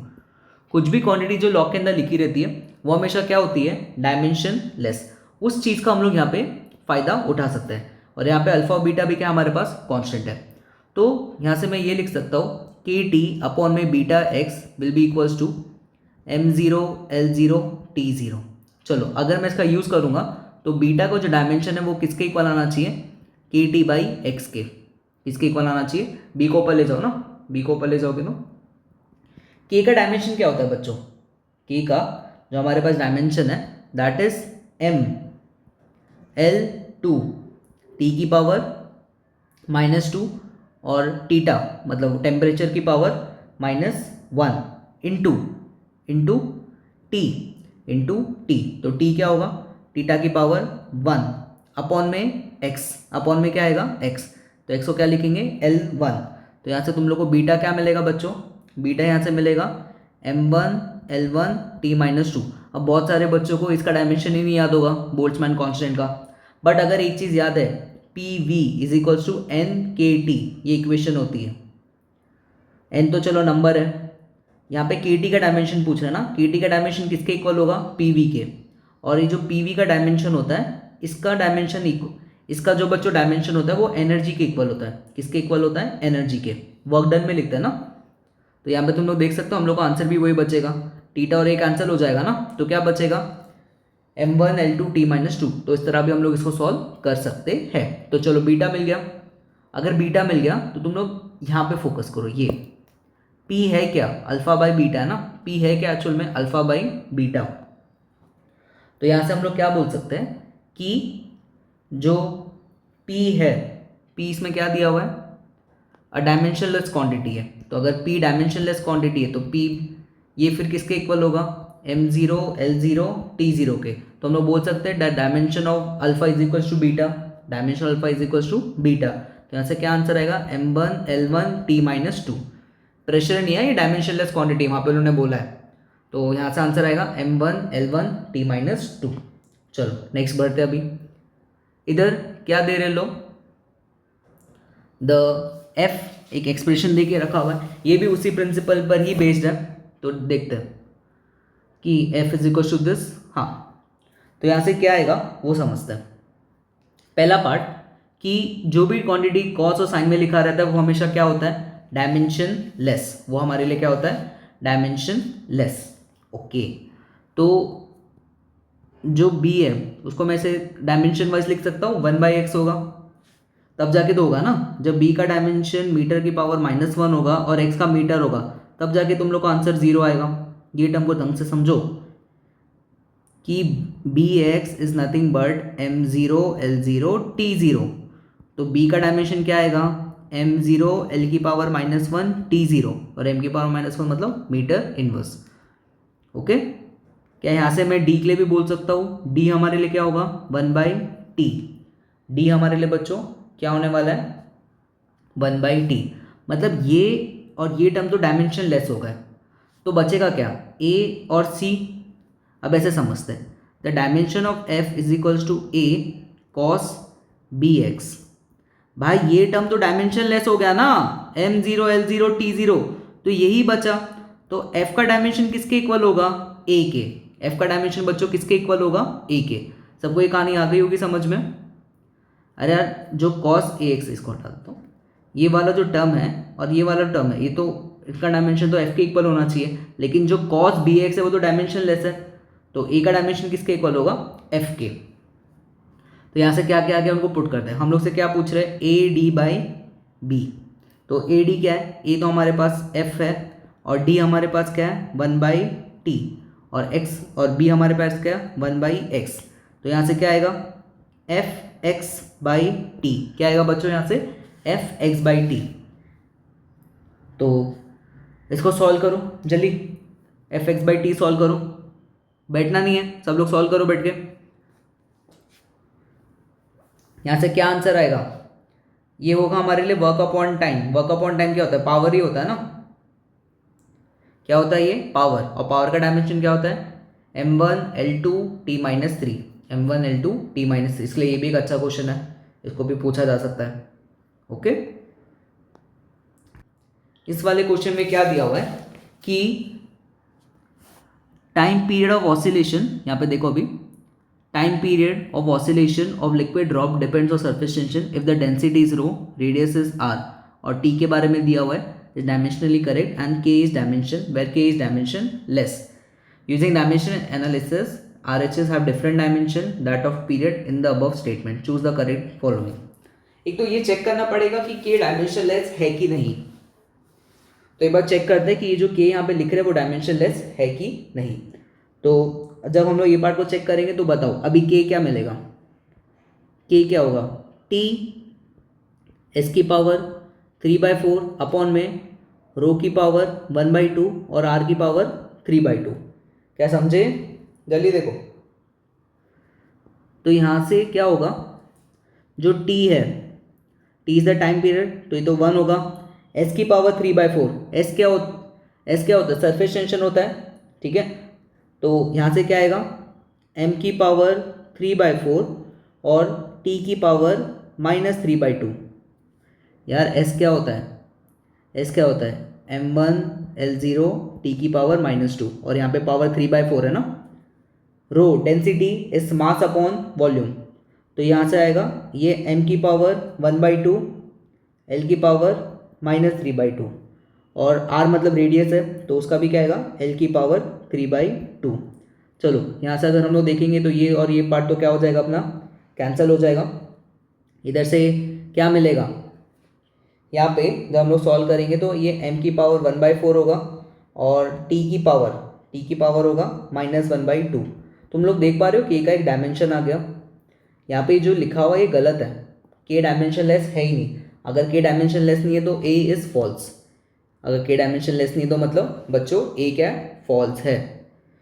[SPEAKER 1] कुछ भी क्वांटिटी जो लॉग के अंदर लिखी रहती है वो हमेशा क्या होती है? डायमेंशनलेस। उस चीज़ का हम लोग यहाँ पे फायदा उठा सकते हैं। और यहाँ पे अल्फा और बीटा भी क्या हमारे पास कॉन्स्टेंट है, तो यहाँ से मैं ये लिख सकता हूँ KT अपॉन में beta x will be equals to M0 L0 T0। चलो अगर मैं इसका यूज़ करूँगा तो बीटा को जो डायमेंशन है वो किसके इक्वल आना चाहिए? KT बाई एक्स के। किसके इक्वल आना चाहिए? बी को ऊपर ले जाओ ना, बी को ऊपर ले जाओगे तो K का डायमेंशन क्या होता है बच्चों? K का जो हमारे पास डायमेंशन है that is M L2 T की पावर -2 और टीटा मतलब टेम्परेचर की पावर -1 इंटू टी। तो टी क्या होगा? टीटा की पावर 1 अपॉन में x, अपॉन में क्या आएगा? x। तो x को क्या लिखेंगे? L1। तो यहाँ से तुम लोग को बीटा क्या मिलेगा बच्चों? बीटा यहाँ से मिलेगा M1 L1 T-2। अब बहुत सारे बच्चों को इसका डायमेंशन ही नहीं याद होगा बोल्ट्जमैन कांस्टेंट का, बट अगर एक चीज़ याद है PV is equals to NKT, ये इक्वेशन होती है। N तो चलो नंबर है, यहाँ पे KT का डायमेंशन पूछ रहे हैं ना, KT का डायमेंशन किसके इक्वल होगा? PV के। और ये जो PV का डायमेंशन होता है इसका डायमेंशन इसका जो बच्चों डायमेंशन होता है वो एनर्जी के इक्वल होता है। किसके इक्वल होता है? एनर्जी के। वर्क डन में लिखते हैं ना, तो यहाँ पे तुम लोग देख सकते हो हम लोग का आंसर भी वही बचेगा। टीटा और एक कैंसिल हो जाएगा ना, तो क्या बचेगा? M1 L2 T-2। तो इस तरह भी हम लोग इसको सॉल्व कर सकते हैं। तो चलो बीटा मिल गया। अगर बीटा मिल गया तो तुम लोग यहाँ पे फोकस करो, ये पी है क्या, अल्फा बाई बीटा है ना, पी है क्या एक्चुअल में, अल्फा बाई बीटा। तो यहाँ से हम लोग क्या बोल सकते हैं कि जो पी है, पी इसमें क्या दिया हुआ है, अ डायमेंशनलेस क्वांटिटी है। तो अगर पी डायमेंशनलेस क्वांटिटी है तो पी ये फिर किसके इक्वल होगा, m0 l0 t0 के। तो हम लोग बोल सकते हैं dimension of alpha is equal to beta, dimension alpha is equal to beta. तो यहाँ से क्या आंसर आएगा, m1 l1 t minus two. Pressure नहीं है, ये डायमेंशनलेस क्वांटिटी वहाँ पे उन्होंने बोला है, तो यहाँ से आंसर आएगा m1 l1 t minus two. चलो नेक्स्ट बढ़ते अभी, इधर क्या दे रहे लोग, द f एक एक्सप्रेशन दे के रखा हुआ है, ये भी उसी प्रिंसिपल पर ही बेस्ड है। तो देखते हैं कि f is equal to this, हाँ। तो यहाँ से क्या आएगा वो समझते हैं। पहला पार्ट कि जो भी क्वांटिटी कॉस और साइन में लिखा रहता है वो हमेशा क्या होता है, डायमेंशन लेस, वो हमारे लिए क्या होता है, डायमेंशन लेस। ओके, तो जो b है उसको मैं ऐसे डायमेंशन वाइज लिख सकता हूँ, 1/x होगा, तब जाके तो होगा ना, जब b का डायमेंशन मीटर की पावर -1 होगा और x का मीटर होगा, तब जाके तुम लोग का आंसर 0 आएगा। ये टर्म को ढंग से समझो कि bx is nothing but m0 l0 t0। तो b का डायमेंशन क्या आएगा, m0 l की पावर -1 t0, और m की पावर -1 मतलब मीटर इनवर्स। ओके, क्या यहाँ से मैं d के लिए भी बोल सकता हूँ, d हमारे लिए क्या होगा 1/t, d हमारे लिए बच्चों क्या होने वाला है 1/t। मतलब ये और ये टर्म तो डायमेंशन लेस हो गए, तो बचेगा क्या, a और c। अब ऐसे समझते हैं, the dimension of f is equals to a cos bx। भाई ये टर्म तो डायमेंशन लेस हो गया ना, m0 l0 t0, तो यही बचा। तो f का डायमेंशन किसके इक्वल होगा, a के। f का डायमेंशन बच्चों किसके इक्वल होगा, a के। सबको ये कहानी आ गई होगी समझ में। अरे यार जो cos ax, इसको हटा देता हूँ, ये वाला जो टर्म है और ये वाला टर्म है, ये तो इसका डायमेंशन तो f के इक्वल होना चाहिए, लेकिन जो cos bx है वो तो डायमेंशन लेस है, तो a का डायमेंशन किसके इक्वल होगा, f के। तो यहाँ से क्या क्या आ गया उनको पुट करते हैं। हम लोग से क्या पूछ रहे हैं, ए डी बाई बी। तो ए डी क्या है, ए तो हमारे पास f है और d हमारे पास क्या है 1/t, और x और b हमारे पास क्या है 1/x। तो यहाँ से क्या आएगा f(x/t), क्या आएगा बच्चों यहाँ से f(x/t)। तो इसको सॉल्व करो जल्दी, f(x/t) सॉल्व करो, बैठना नहीं है, सब लोग सॉल्व करो बैठ के। यहाँ से क्या आंसर आएगा, ये होगा हमारे लिए work upon time. Work upon time क्या होता है, पावर ही होता है ना, क्या होता है ये पावर, और पावर का डायमेंशन क्या होता है m1 l2 t minus 3, m1 l2 t minus 3। इसलिए ये भी एक अच्छा क्वेश्चन है, इसको भी पूछा जा सकता है। ओके, इस वाले क्वेश्चन में क्या दिया हुआ है कि टाइम पीरियड ऑफ ऑसिलेशन, यहाँ पे देखो अभी, time period of oscillation of liquid drop depends on surface tension if the density is rho, radius is R, और टी के बारे में दिया हुआ है is dimensionally correct and k is dimension where k is dimension less. Using dimension analysis, RHS have different dimension that of period in the above statement. Choose the correct following. एक तो ये check करना पड़ेगा कि k dimension less है कि नहीं। तो एक बार चेक करते हैं कि ये जो k यहाँ पे लिख रहे हैं वो डायमेंशन लेस है कि नहीं। तो जब हम लोग ये पार्ट को चेक करेंगे तो बताओ अभी k क्या मिलेगा, k क्या होगा t s की पावर 3/4 अपॉन में रो की पावर 1/2 और r की पावर 3/2। क्या समझे, जल्दी देखो। तो यहाँ से क्या होगा, जो t है, t is the time period, तो ये तो 1 होगा। s की पावर 3/4, s क्या होता है, सरफेस टेंशन होता है, ठीक है। तो यहाँ से क्या आएगा m की पावर 3/4 और t की पावर -3/2। यार s क्या होता है, s क्या होता है m1 l0 t की पावर -2, और यहाँ पे पावर 3/4 है ना। Rho density is mass upon volume, तो यहाँ से आएगा ये m की पावर 1/2 l की पावर -3/2, और r मतलब रेडियस है तो उसका भी क्या आएगा l की पावर 3/2। चलो यहाँ से अगर हम लोग देखेंगे तो ये और ये पार्ट तो क्या हो जाएगा अपना कैंसिल हो जाएगा। इधर से क्या मिलेगा, यहाँ पे जब हम लोग सॉल्व करेंगे तो ये m की पावर 1/4 होगा और t की पावर होगा -1/2। तुम लोग देख पा रहे हो कि का एक डायमेंशन आ गया। यहाँ पे जो लिखा हुआ है ये गलत है, k डायमेंशन लेस है ही नहीं। अगर k डायमेंशन लेस नहीं है तो a इज़ फॉल्स। अगर k डायमेंशन लेस नहीं है तो मतलब बच्चों a क्या है, फॉल्स है।